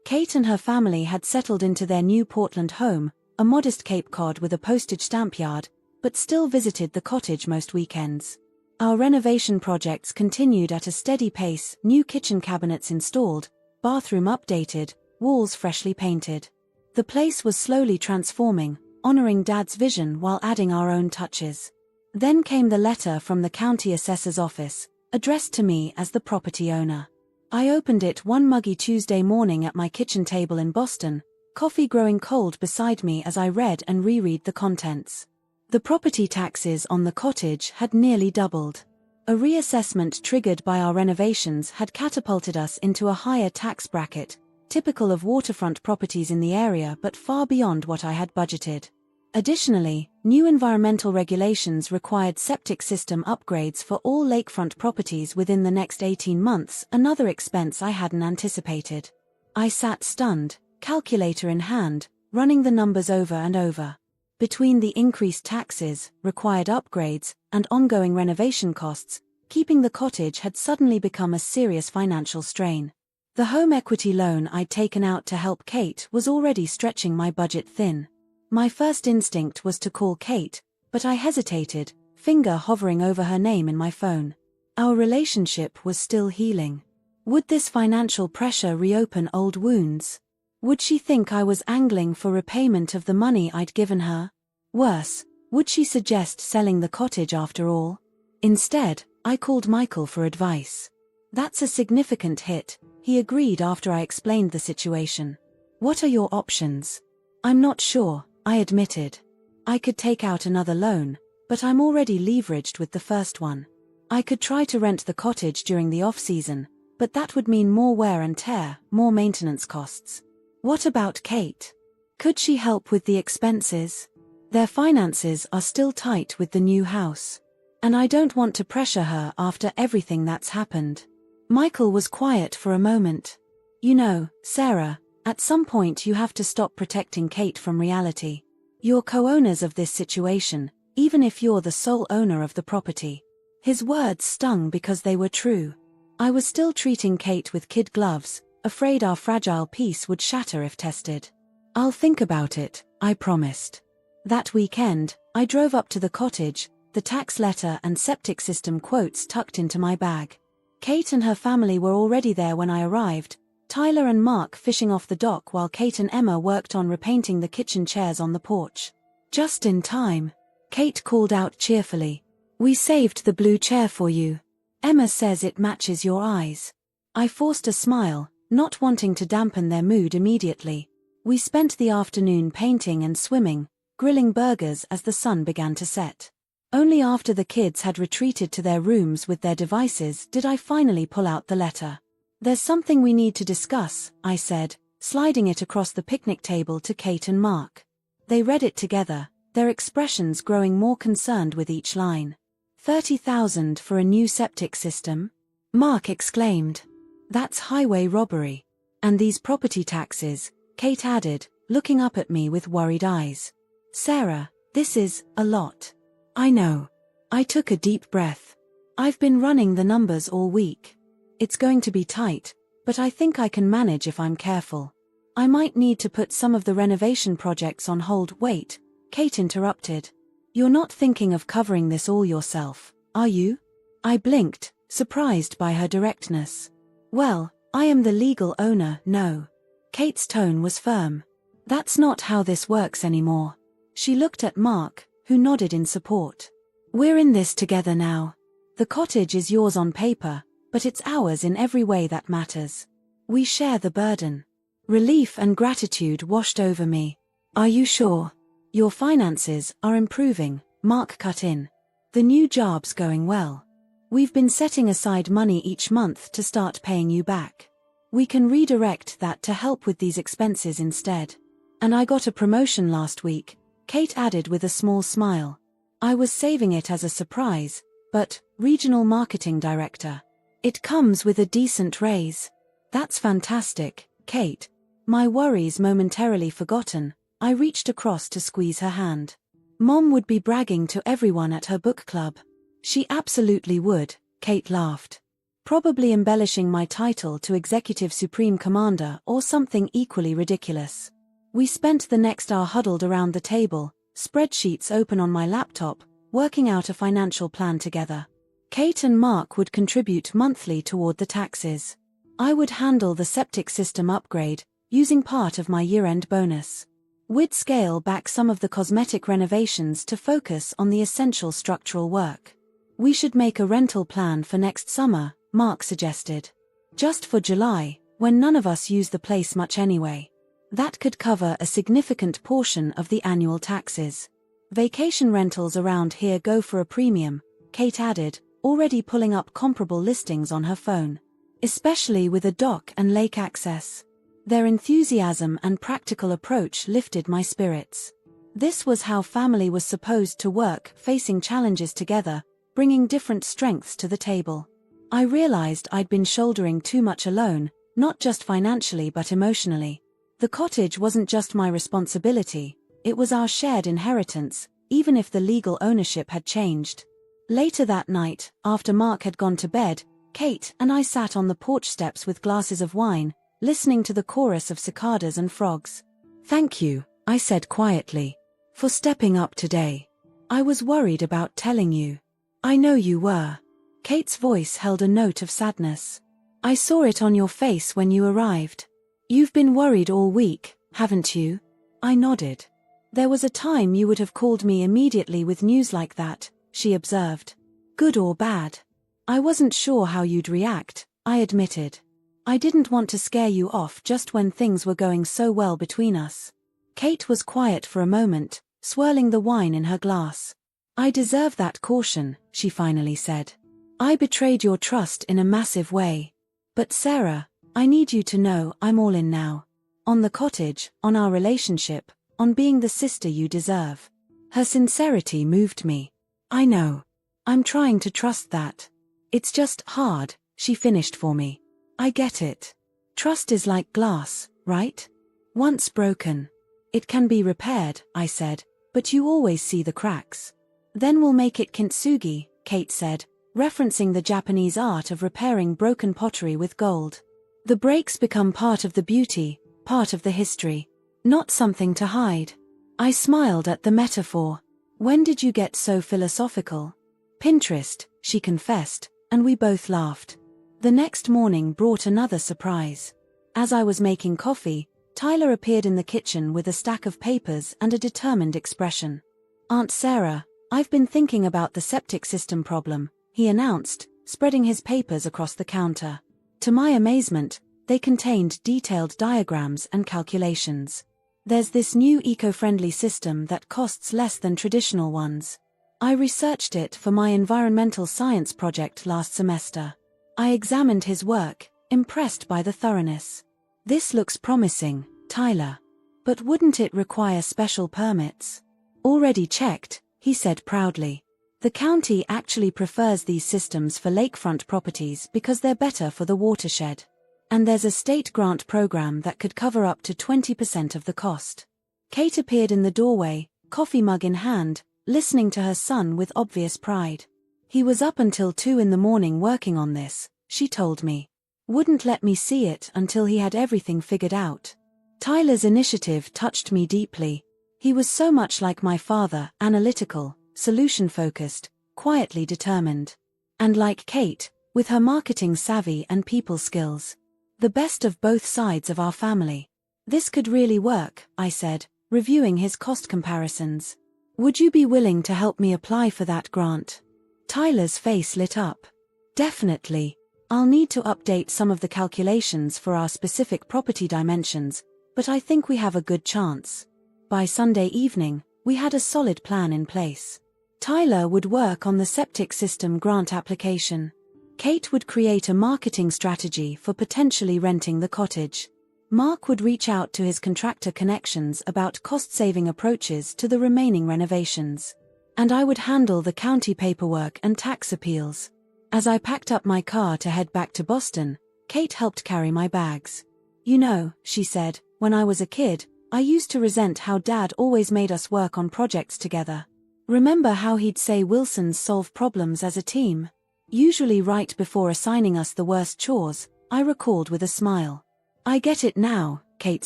Kate and her family had settled into their new Portland home, a modest Cape Cod with a postage stamp yard, but still visited the cottage most weekends. Our renovation projects continued at a steady pace, new kitchen cabinets installed, bathroom updated, walls freshly painted. The place was slowly transforming, honoring Dad's vision while adding our own touches. Then came the letter from the county assessor's office, addressed to me as the property owner. I opened it one muggy Tuesday morning at my kitchen table in Boston, coffee growing cold beside me as I read and reread the contents. The property taxes on the cottage had nearly doubled. A reassessment triggered by our renovations had catapulted us into a higher tax bracket, typical of waterfront properties in the area but far beyond what I had budgeted. Additionally, new environmental regulations required septic system upgrades for all lakefront properties within the next 18 months, another expense I hadn't anticipated. I sat stunned, calculator in hand, running the numbers over and over. Between the increased taxes, required upgrades, and ongoing renovation costs, keeping the cottage had suddenly become a serious financial strain. The home equity loan I'd taken out to help Kate was already stretching my budget thin. My first instinct was to call Kate, but I hesitated, finger hovering over her name in my phone. Our relationship was still healing. Would this financial pressure reopen old wounds? Would she think I was angling for repayment of the money I'd given her? Worse, would she suggest selling the cottage after all? Instead, I called Michael for advice. That's a significant hit, he agreed after I explained the situation. What are your options? I'm not sure, I admitted. I could take out another loan, but I'm already leveraged with the first one. I could try to rent the cottage during the off-season, but that would mean more wear and tear, more maintenance costs. What about Kate? Could she help with the expenses? Their finances are still tight with the new house. And I don't want to pressure her after everything that's happened. Michael was quiet for a moment. You know, Sarah, at some point you have to stop protecting Kate from reality. You're co-owners of this situation, even if you're the sole owner of the property. His words stung because they were true. I was still treating Kate with kid gloves, afraid our fragile peace would shatter if tested. I'll think about it, I promised. That weekend, I drove up to the cottage, the tax letter and septic system quotes tucked into my bag. Kate and her family were already there when I arrived, Tyler and Mark fishing off the dock while Kate and Emma worked on repainting the kitchen chairs on the porch. Just in time. Kate called out cheerfully. We saved the blue chair for you. Emma says it matches your eyes. I forced a smile, not wanting to dampen their mood immediately. We spent the afternoon painting and swimming, grilling burgers as the sun began to set. Only after the kids had retreated to their rooms with their devices did I finally pull out the letter. There's something we need to discuss, I said, sliding it across the picnic table to Kate and Mark. They read it together, their expressions growing more concerned with each line. 30,000 for a new septic system? Mark exclaimed. That's highway robbery. And these property taxes, Kate added, looking up at me with worried eyes. Sarah, this is a lot. I know. I took a deep breath. I've been running the numbers all week. It's going to be tight, but I think I can manage if I'm careful. I might need to put some of the renovation projects on hold. Wait, Kate interrupted. You're not thinking of covering this all yourself, are you? I blinked, surprised by her directness. Well, I am the legal owner, no. Kate's tone was firm. That's not how this works anymore. She looked at Mark, who nodded in support. We're in this together now. The cottage is yours on paper, but it's ours in every way that matters. We share the burden. Relief and gratitude washed over me. Are you sure? Your finances are improving, Mark cut in. The new job's going well. We've been setting aside money each month to start paying you back. We can redirect that to help with these expenses instead. And I got a promotion last week, Kate added with a small smile. I was saving it as a surprise, but, regional marketing director. It comes with a decent raise. That's fantastic, Kate. My worries momentarily forgotten, I reached across to squeeze her hand. Mom would be bragging to everyone at her book club. She absolutely would, Kate laughed. probably embellishing my title to Executive Supreme Commander or something equally ridiculous. We spent the next hour huddled around the table, spreadsheets open on my laptop, working out a financial plan together. Kate and Mark would contribute monthly toward the taxes. I would handle the septic system upgrade, using part of my year-end bonus. We'd scale back some of the cosmetic renovations to focus on the essential structural work. We should make a rental plan for next summer, Mark suggested. Just for July, when none of us use the place much anyway. That could cover a significant portion of the annual taxes. Vacation rentals around here go for a premium, Kate added, already pulling up comparable listings on her phone. Especially with a dock and lake access. Their enthusiasm and practical approach lifted my spirits. This was how family was supposed to work, facing challenges together, bringing different strengths to the table. I realized I'd been shouldering too much alone, not just financially but emotionally. The cottage wasn't just my responsibility, it was our shared inheritance, even if the legal ownership had changed. Later that night, after Mark had gone to bed, Kate and I sat on the porch steps with glasses of wine, listening to the chorus of cicadas and frogs. "Thank you," I said quietly, "for stepping up today. I was worried about telling you." "I know you were." Kate's voice held a note of sadness. "I saw it on your face when you arrived. You've been worried all week, haven't you?" I nodded. "There was a time you would have called me immediately with news like that," she observed. "Good or bad?" "I wasn't sure how you'd react," I admitted. "I didn't want to scare you off just when things were going so well between us." Kate was quiet for a moment, swirling the wine in her glass. "I deserve that caution," she finally said. "I betrayed your trust in a massive way. But Sarah, I need you to know I'm all in now. On the cottage, on our relationship, on being the sister you deserve." Her sincerity moved me. "I know. I'm trying to trust that. It's just hard," she finished for me. "I get it. Trust is like glass, right? Once broken. It can be repaired," I said, "but you always see the cracks." "Then we'll make it kintsugi," Kate said, referencing the Japanese art of repairing broken pottery with gold. The breaks become part of the beauty, part of the history. Not something to hide. I smiled at the metaphor. "When did you get so philosophical?" "Pinterest," she confessed, and we both laughed. The next morning brought another surprise. As I was making coffee, Tyler appeared in the kitchen with a stack of papers and a determined expression. "Aunt Sarah, I've been thinking about the septic system problem," he announced, spreading his papers across the counter. To my amazement, they contained detailed diagrams and calculations. "There's this new eco-friendly system that costs less than traditional ones. I researched it for my environmental science project last semester." I examined his work, impressed by the thoroughness. "This looks promising, Tyler. But wouldn't it require special permits?" "Already checked," he said proudly. "The county actually prefers these systems for lakefront properties because they're better for the watershed. And there's a state grant program that could cover up to 20% of the cost." Kate appeared in the doorway, coffee mug in hand, listening to her son with obvious pride. "He was up until 2 in the morning working on this," she told me. "Wouldn't let me see it until he had everything figured out." Tyler's initiative touched me deeply. He was so much like my father, analytical, solution-focused, quietly determined. And like Kate, with her marketing savvy and people skills. The best of both sides of our family. "This could really work," I said, reviewing his cost comparisons. "Would you be willing to help me apply for that grant?" Tyler's face lit up. "Definitely. I'll need to update some of the calculations for our specific property dimensions, but I think we have a good chance." By Sunday evening, we had a solid plan in place. Tyler would work on the septic system grant application. Kate would create a marketing strategy for potentially renting the cottage. Mark would reach out to his contractor connections about cost-saving approaches to the remaining renovations. And I would handle the county paperwork and tax appeals. As I packed up my car to head back to Boston, Kate helped carry my bags. "You know," she said, "when I was a kid, I used to resent how Dad always made us work on projects together. Remember how he'd say Wilsons solve problems as a team?" usually right before assigning us the worst chores, I recalled with a smile. "I get it now," Kate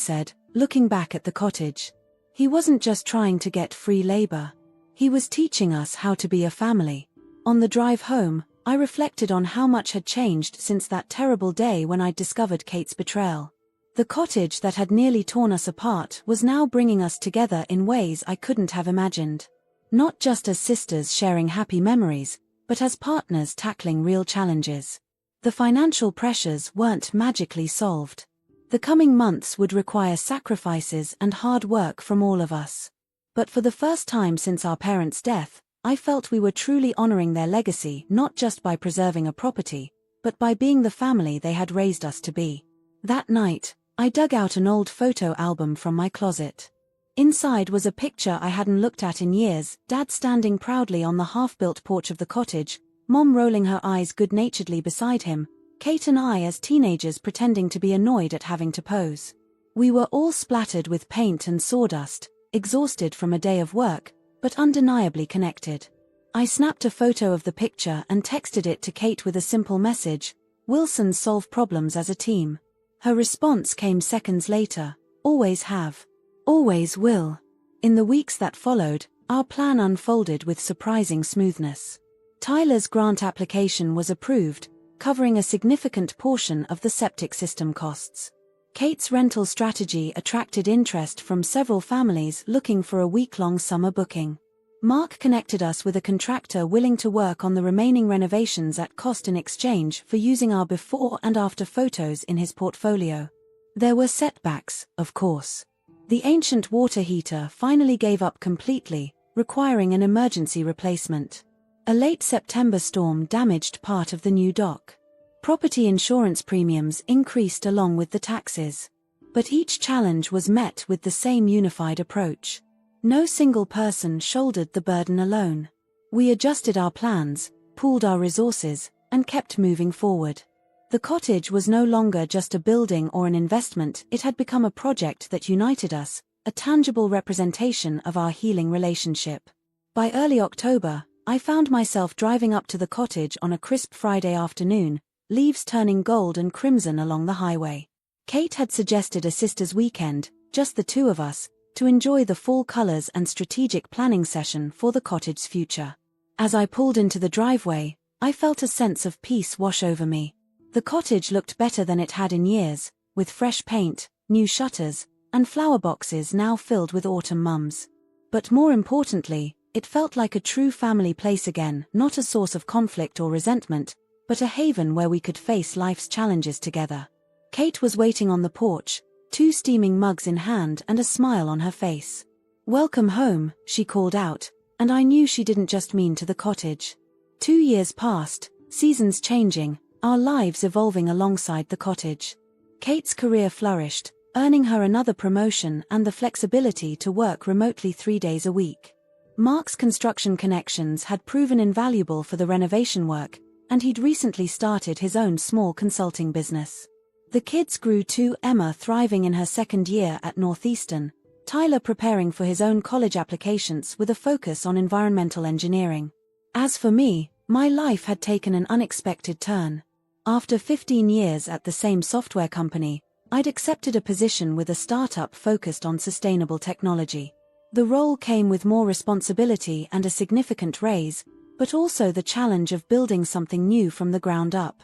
said, looking back at the cottage. "He wasn't just trying to get free labor. He was teaching us how to be a family." On the drive home, I reflected on how much had changed since that terrible day when I discovered Kate's betrayal. The cottage that had nearly torn us apart was now bringing us together in ways I couldn't have imagined. Not just as sisters sharing happy memories, but as partners tackling real challenges. The financial pressures weren't magically solved. The coming months would require sacrifices and hard work from all of us. But for the first time since our parents' death, I felt we were truly honoring their legacy not just by preserving a property, but by being the family they had raised us to be. That night, I dug out an old photo album from my closet. Inside was a picture I hadn't looked at in years, Dad standing proudly on the half-built porch of the cottage, Mom rolling her eyes good-naturedly beside him, Kate and I as teenagers pretending to be annoyed at having to pose. We were all splattered with paint and sawdust, exhausted from a day of work, but undeniably connected. I snapped a photo of the picture and texted it to Kate with a simple message: "Wilsons solve problems as a team." Her response came seconds later: "Always have. Always will." In the weeks that followed, our plan unfolded with surprising smoothness. Tyler's grant application was approved, covering a significant portion of the septic system costs. Kate's rental strategy attracted interest from several families looking for a week-long summer booking. Mark connected us with a contractor willing to work on the remaining renovations at cost in exchange for using our before and after photos in his portfolio. There were setbacks, of course. The ancient water heater finally gave up completely, requiring an emergency replacement. A late September storm damaged part of the new dock. Property insurance premiums increased along with the taxes. But each challenge was met with the same unified approach. No single person shouldered the burden alone. We adjusted our plans, pooled our resources, and kept moving forward. The cottage was no longer just a building or an investment, it had become a project that united us, a tangible representation of our healing relationship. By early October, I found myself driving up to the cottage on a crisp Friday afternoon, leaves turning gold and crimson along the highway. Kate had suggested a sisters' weekend, just the two of us, to enjoy the fall colors and strategic planning session for the cottage's future. As I pulled into the driveway, I felt a sense of peace wash over me. The cottage looked better than it had in years, with fresh paint, new shutters, and flower boxes now filled with autumn mums. But more importantly, it felt like a true family place again, not a source of conflict or resentment, but a haven where we could face life's challenges together. Kate was waiting on the porch, 2 steaming mugs in hand and a smile on her face. "Welcome home," she called out, and I knew she didn't just mean to the cottage. 2 years passed, seasons changing, our lives evolving alongside the cottage. Kate's career flourished, earning her another promotion and the flexibility to work remotely 3 days a week. Mark's construction connections had proven invaluable for the renovation work, and he'd recently started his own small consulting business. The kids grew too, Emma thriving in her second year at Northeastern, Tyler preparing for his own college applications with a focus on environmental engineering. As for me, my life had taken an unexpected turn. After 15 years at the same software company, I'd accepted a position with a startup focused on sustainable technology. The role came with more responsibility and a significant raise, but also the challenge of building something new from the ground up.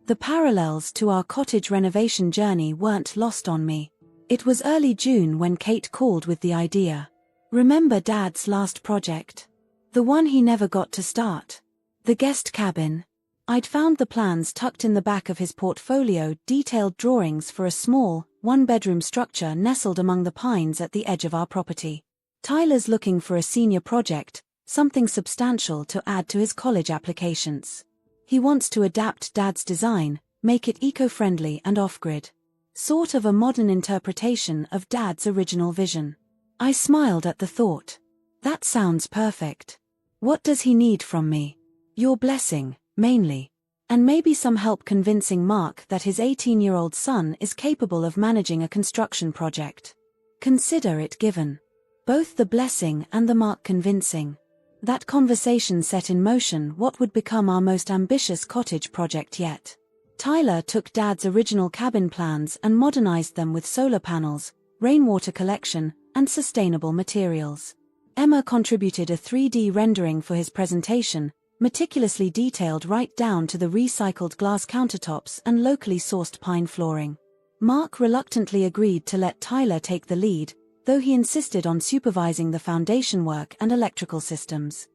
The parallels to our cottage renovation journey weren't lost on me. It was early June when Kate called with the idea. "Remember Dad's last project? The one he never got to start? The guest cabin?" I'd found the plans tucked in the back of his portfolio, detailed drawings for a small, one-bedroom structure nestled among the pines at the edge of our property. Tyler's looking for a senior project, something substantial to add to his college applications. He wants to adapt Dad's design, make it eco-friendly and off-grid. Sort of a modern interpretation of Dad's original vision. I smiled at the thought. That sounds perfect. What does he need from me? Your blessing, mainly. And maybe some help convincing Mark that his 18-year-old son is capable of managing a construction project. Consider it given. Both the blessing and the Mark convincing. That conversation set in motion what would become our most ambitious cottage project yet. Tyler took Dad's original cabin plans and modernized them with solar panels, rainwater collection, and sustainable materials. Emma contributed a 3D rendering for his presentation, meticulously detailed right down to the recycled glass countertops and locally sourced pine flooring. Mark reluctantly agreed to let Tyler take the lead, though he insisted on supervising the foundation work and electrical systems.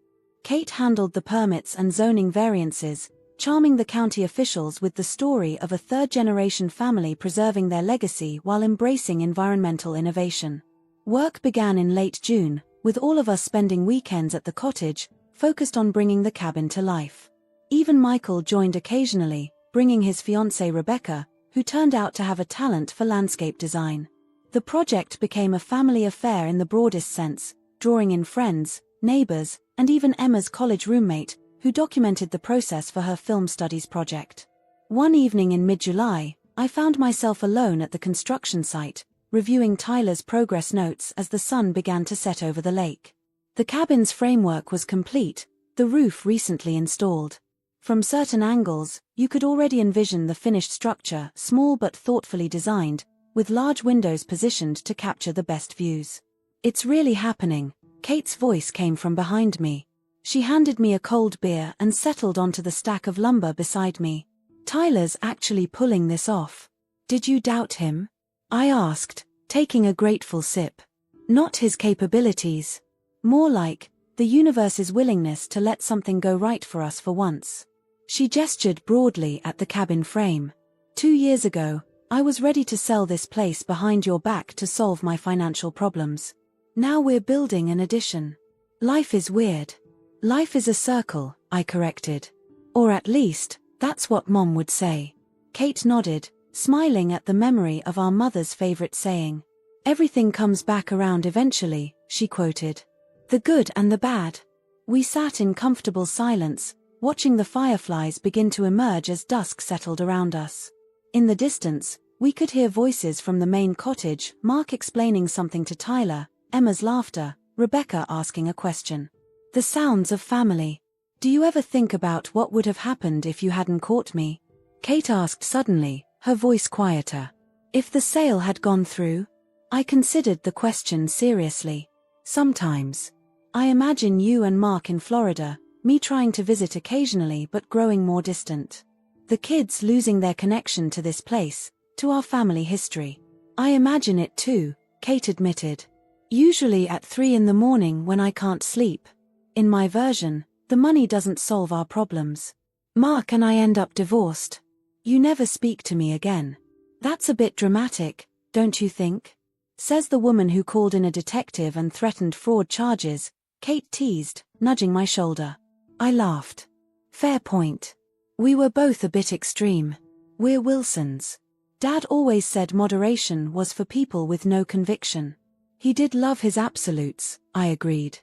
Kate handled the permits and zoning variances, charming the county officials with the story of a third-generation family preserving their legacy while embracing environmental innovation. Work began in late June, with all of us spending weekends at the cottage, focused on bringing the cabin to life. Even Michael joined occasionally, bringing his fiancée Rebecca, who turned out to have a talent for landscape design. The project became a family affair in the broadest sense, drawing in friends, neighbors, and even Emma's college roommate, who documented the process for her film studies project. One evening in mid-July, I found myself alone at the construction site, reviewing Tyler's progress notes as the sun began to set over the lake. The cabin's framework was complete, the roof recently installed. From certain angles, you could already envision the finished structure, small but thoughtfully designed, with large windows positioned to capture the best views. "It's really happening," Kate's voice came from behind me. She handed me a cold beer and settled onto the stack of lumber beside me. "Tyler's actually pulling this off. Did you doubt him?" I asked, taking a grateful sip. "Not his capabilities. More like, the universe's willingness to let something go right for us for once." She gestured broadly at the cabin frame. 2 years ago, I was ready to sell this place behind your back to solve my financial problems. Now we're building an addition. Life is weird. Life is a circle, I corrected. Or at least, that's what Mom would say. Kate nodded, smiling at the memory of our mother's favorite saying. "Everything comes back around eventually," she quoted. "The good and the bad." We sat in comfortable silence, watching the fireflies begin to emerge as dusk settled around us. In the distance, we could hear voices from the main cottage, Mark explaining something to Tyler, Emma's laughter, Rebecca asking a question. The sounds of family. "Do you ever think about what would have happened if you hadn't caught me?" Kate asked suddenly, her voice quieter. "If the sale had gone through?" I considered the question seriously. "Sometimes. I imagine you and Mark in Florida, me trying to visit occasionally but growing more distant. The kids losing their connection to this place, to our family history." "I imagine it too," Kate admitted. "Usually at 3 in the morning when I can't sleep. In my version, the money doesn't solve our problems. Mark and I end up divorced. You never speak to me again. That's a bit dramatic, don't you think?" Says the woman who called in a detective and threatened fraud charges, Kate teased, nudging my shoulder. I laughed. "Fair point. We were both a bit extreme. We're Wilsons. Dad always said moderation was for people with no conviction." He did love his absolutes, I agreed.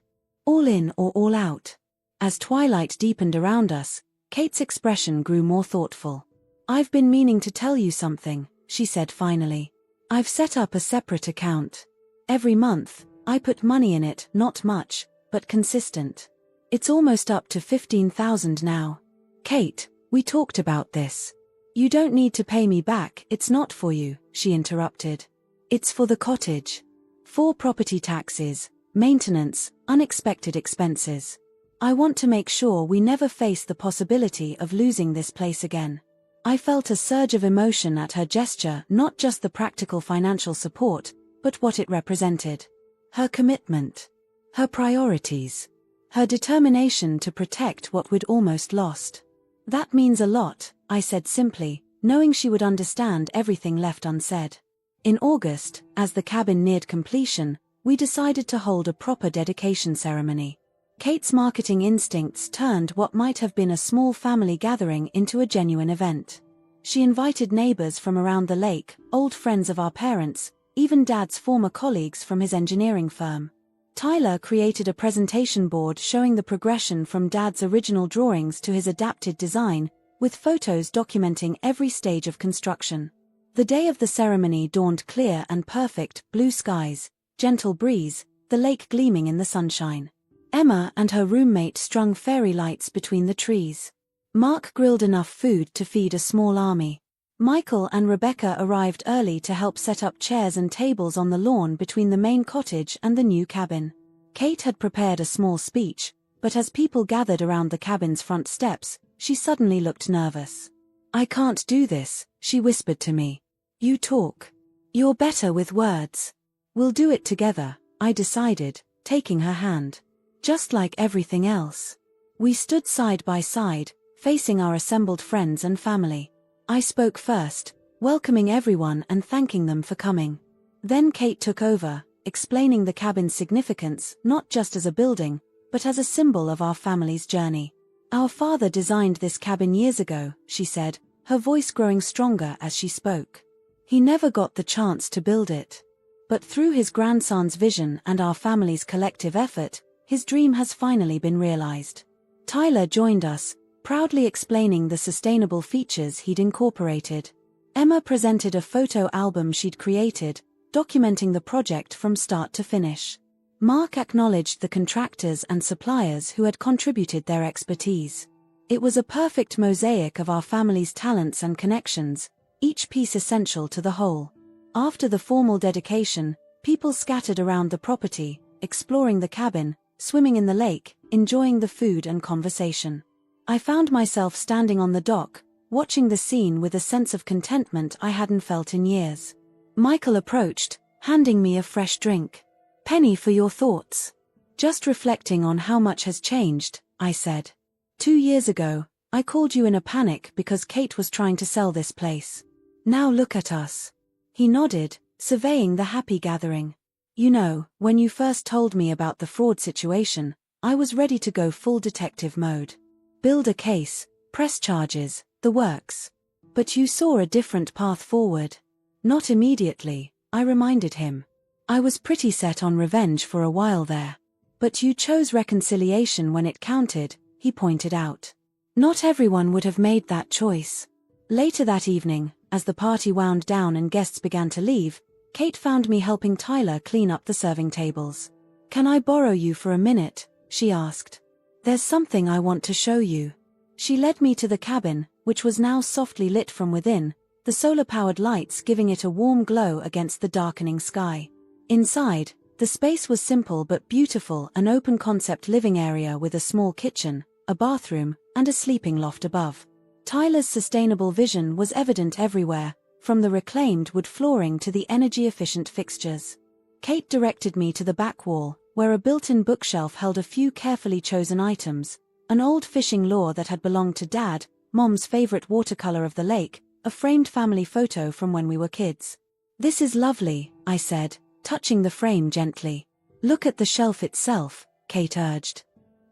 All in or all out. As twilight deepened around us, Kate's expression grew more thoughtful. "I've been meaning to tell you something," she said finally. "I've set up a separate account. Every month, I put money in it, not much, but consistent. It's almost up to 15,000 now. Kate, we talked about this. You don't need to pay me back, it's not for you," she interrupted. "It's for the cottage. For property taxes, maintenance, unexpected expenses. I want to make sure we never face the possibility of losing this place again." I felt a surge of emotion at her gesture, not just the practical financial support, but what it represented. Her commitment. Her priorities. Her determination to protect what we'd almost lost. "That means a lot," I said simply, knowing she would understand everything left unsaid. In August, as the cabin neared completion, we decided to hold a proper dedication ceremony. Kate's marketing instincts turned what might have been a small family gathering into a genuine event. She invited neighbors from around the lake, old friends of our parents, even Dad's former colleagues from his engineering firm. Tyler created a presentation board showing the progression from Dad's original drawings to his adapted design, with photos documenting every stage of construction. The day of the ceremony dawned clear and perfect, blue skies, gentle breeze, the lake gleaming in the sunshine. Emma and her roommate strung fairy lights between the trees. Mark grilled enough food to feed a small army. Michael and Rebecca arrived early to help set up chairs and tables on the lawn between the main cottage and the new cabin. Kate had prepared a small speech, but as people gathered around the cabin's front steps, she suddenly looked nervous. "I can't do this," she whispered to me. "You talk. You're better with words." "We'll do it together," I decided, taking her hand. Just like everything else. We stood side by side, facing our assembled friends and family. I spoke first, welcoming everyone and thanking them for coming. Then Kate took over, explaining the cabin's significance not just as a building, but as a symbol of our family's journey. "Our father designed this cabin years ago," she said, her voice growing stronger as she spoke. "He never got the chance to build it. But through his grandson's vision and our family's collective effort, his dream has finally been realized." Tyler joined us, proudly explaining the sustainable features he'd incorporated. Emma presented a photo album she'd created, documenting the project from start to finish. Mark acknowledged the contractors and suppliers who had contributed their expertise. It was a perfect mosaic of our family's talents and connections, each piece essential to the whole. After the formal dedication, people scattered around the property, exploring the cabin, swimming in the lake, enjoying the food and conversation. I found myself standing on the dock, watching the scene with a sense of contentment I hadn't felt in years. Michael approached, handing me a fresh drink. "Penny, for your thoughts." "Just reflecting on how much has changed," I said. 2 years ago, I called you in a panic because Kate was trying to sell this place. Now look at us." He nodded, surveying the happy gathering. "You know, when you first told me about the fraud situation, I was ready to go full detective mode. Build a case, press charges, the works. But you saw a different path forward." "Not immediately," I reminded him. "I was pretty set on revenge for a while there. But you chose reconciliation when it counted," he pointed out. "Not everyone would have made that choice." Later that evening, as the party wound down and guests began to leave, Kate found me helping Tyler clean up the serving tables. "Can I borrow you for a minute?" she asked. "There's something I want to show you." She led me to the cabin, which was now softly lit from within, the solar-powered lights giving it a warm glow against the darkening sky. Inside, the space was simple but beautiful, an open-concept living area with a small kitchen, a bathroom, and a sleeping loft above. Tyler's sustainable vision was evident everywhere, from the reclaimed wood flooring to the energy-efficient fixtures. Kate directed me to the back wall, where a built-in bookshelf held a few carefully chosen items, an old fishing lure that had belonged to Dad, Mom's favorite watercolor of the lake, a framed family photo from when we were kids. "This is lovely," I said, touching the frame gently. "Look at the shelf itself," Kate urged.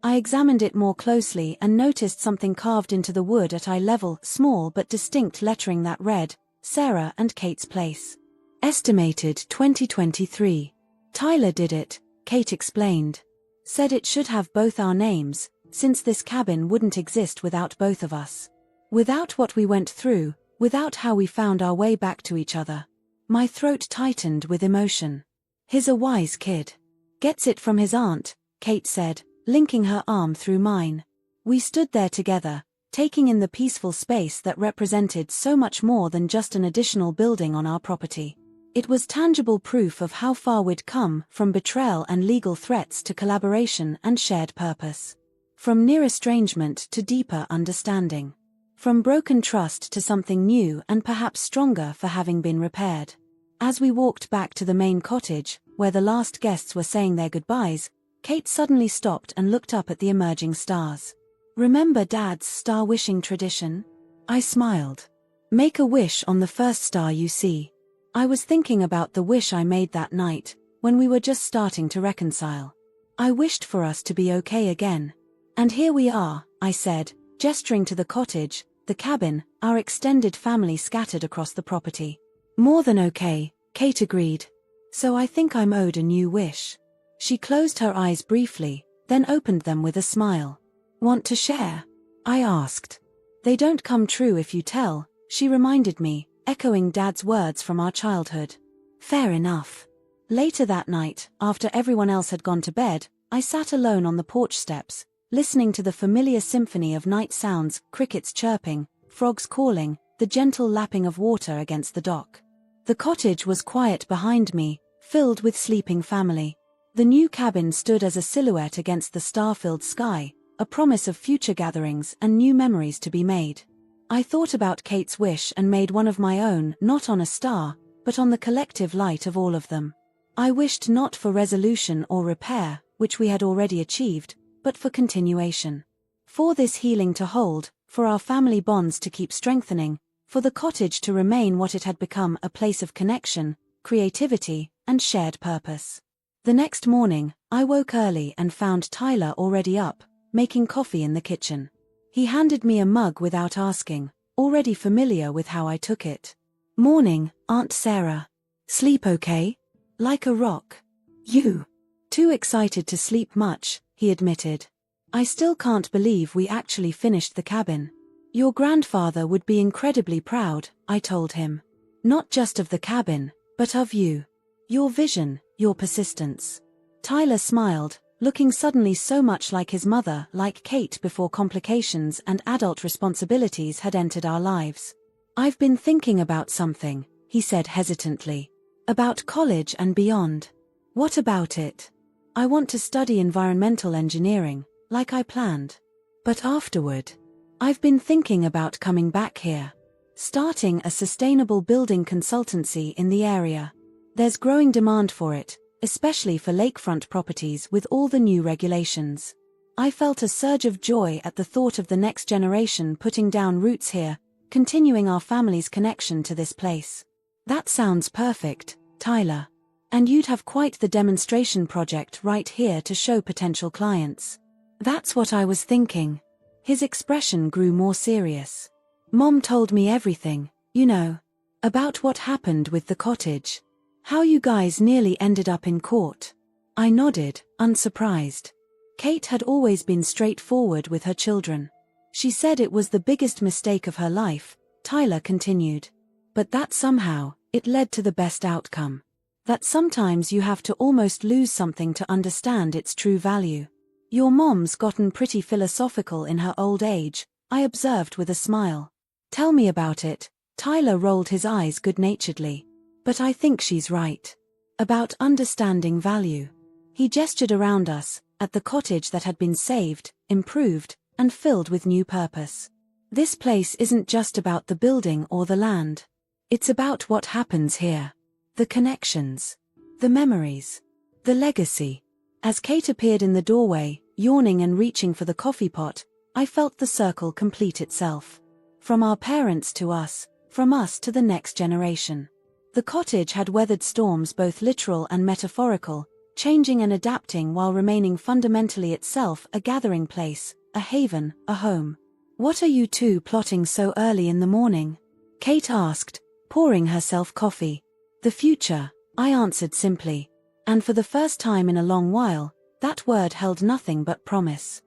I examined it more closely and noticed something carved into the wood at eye level, small but distinct lettering that read, "Sarah and Kate's Place. Estimated 2023. Tyler did it," Kate explained. "Said it should have both our names, since this cabin wouldn't exist without both of us. Without what we went through, without how we found our way back to each other." My throat tightened with emotion. "He's a wise kid. Gets it from his aunt," Kate said, linking her arm through mine. We stood there together, taking in the peaceful space that represented so much more than just an additional building on our property. It was tangible proof of how far we'd come, from betrayal and legal threats to collaboration and shared purpose. From near estrangement to deeper understanding. From broken trust to something new and perhaps stronger for having been repaired. As we walked back to the main cottage, where the last guests were saying their goodbyes, Kate suddenly stopped and looked up at the emerging stars. "Remember Dad's star-wishing tradition?" I smiled. "Make a wish on the first star you see." I was thinking about the wish I made that night, when we were just starting to reconcile. I wished for us to be okay again. "And here we are," I said, gesturing to the cottage, the cabin, our extended family scattered across the property. "More than okay," Kate agreed. "So I think I'm owed a new wish." She closed her eyes briefly, then opened them with a smile. "Want to share?" I asked. "They don't come true if you tell," she reminded me, echoing Dad's words from our childhood. Fair enough. Later that night, after everyone else had gone to bed, I sat alone on the porch steps, listening to the familiar symphony of night sounds, crickets chirping, frogs calling, the gentle lapping of water against the dock. The cottage was quiet behind me, filled with sleeping family. The new cabin stood as a silhouette against the star-filled sky, a promise of future gatherings and new memories to be made. I thought about Kate's wish and made one of my own, not on a star, but on the collective light of all of them. I wished not for resolution or repair, which we had already achieved, but for continuation. For this healing to hold, for our family bonds to keep strengthening, for the cottage to remain what it had become, a place of connection, creativity, and shared purpose. The next morning, I woke early and found Tyler already up, making coffee in the kitchen. He handed me a mug without asking, already familiar with how I took it. "Morning, Aunt Sarah. Sleep okay?" "Like a rock." "You?" "Too excited to sleep much," he admitted. "I still can't believe we actually finished the cabin." "Your grandfather would be incredibly proud," I told him. "Not just of the cabin, but of you. Your vision, your persistence." Tyler smiled, looking suddenly so much like his mother, like Kate before complications and adult responsibilities had entered our lives. "I've been thinking about something," he said hesitantly. "About college and beyond." "What about it?" "I want to study environmental engineering, like I planned. But afterward, I've been thinking about coming back here. Starting a sustainable building consultancy in the area. There's growing demand for it, especially for lakefront properties with all the new regulations." I felt a surge of joy at the thought of the next generation putting down roots here, continuing our family's connection to this place. "That sounds perfect, Tyler. And you'd have quite the demonstration project right here to show potential clients." "That's what I was thinking." His expression grew more serious. "Mom told me everything, you know. About what happened with the cottage. How you guys nearly ended up in court." I nodded, unsurprised. Kate had always been straightforward with her children. "She said it was the biggest mistake of her life," Tyler continued. "But that somehow, it led to the best outcome. That sometimes you have to almost lose something to understand its true value." "Your mom's gotten pretty philosophical in her old age," I observed with a smile. "Tell me about it." Tyler rolled his eyes good-naturedly. "But I think she's right. About understanding value." He gestured around us, at the cottage that had been saved, improved, and filled with new purpose. "This place isn't just about the building or the land. It's about what happens here. The connections. The memories. The legacy." As Kate appeared in the doorway, yawning and reaching for the coffee pot, I felt the circle complete itself. From our parents to us, from us to the next generation. The cottage had weathered storms both literal and metaphorical, changing and adapting while remaining fundamentally itself, a gathering place, a haven, a home. "What are you two plotting so early in the morning?" Kate asked, pouring herself coffee. "The future," I answered simply. And for the first time in a long while, that word held nothing but promise.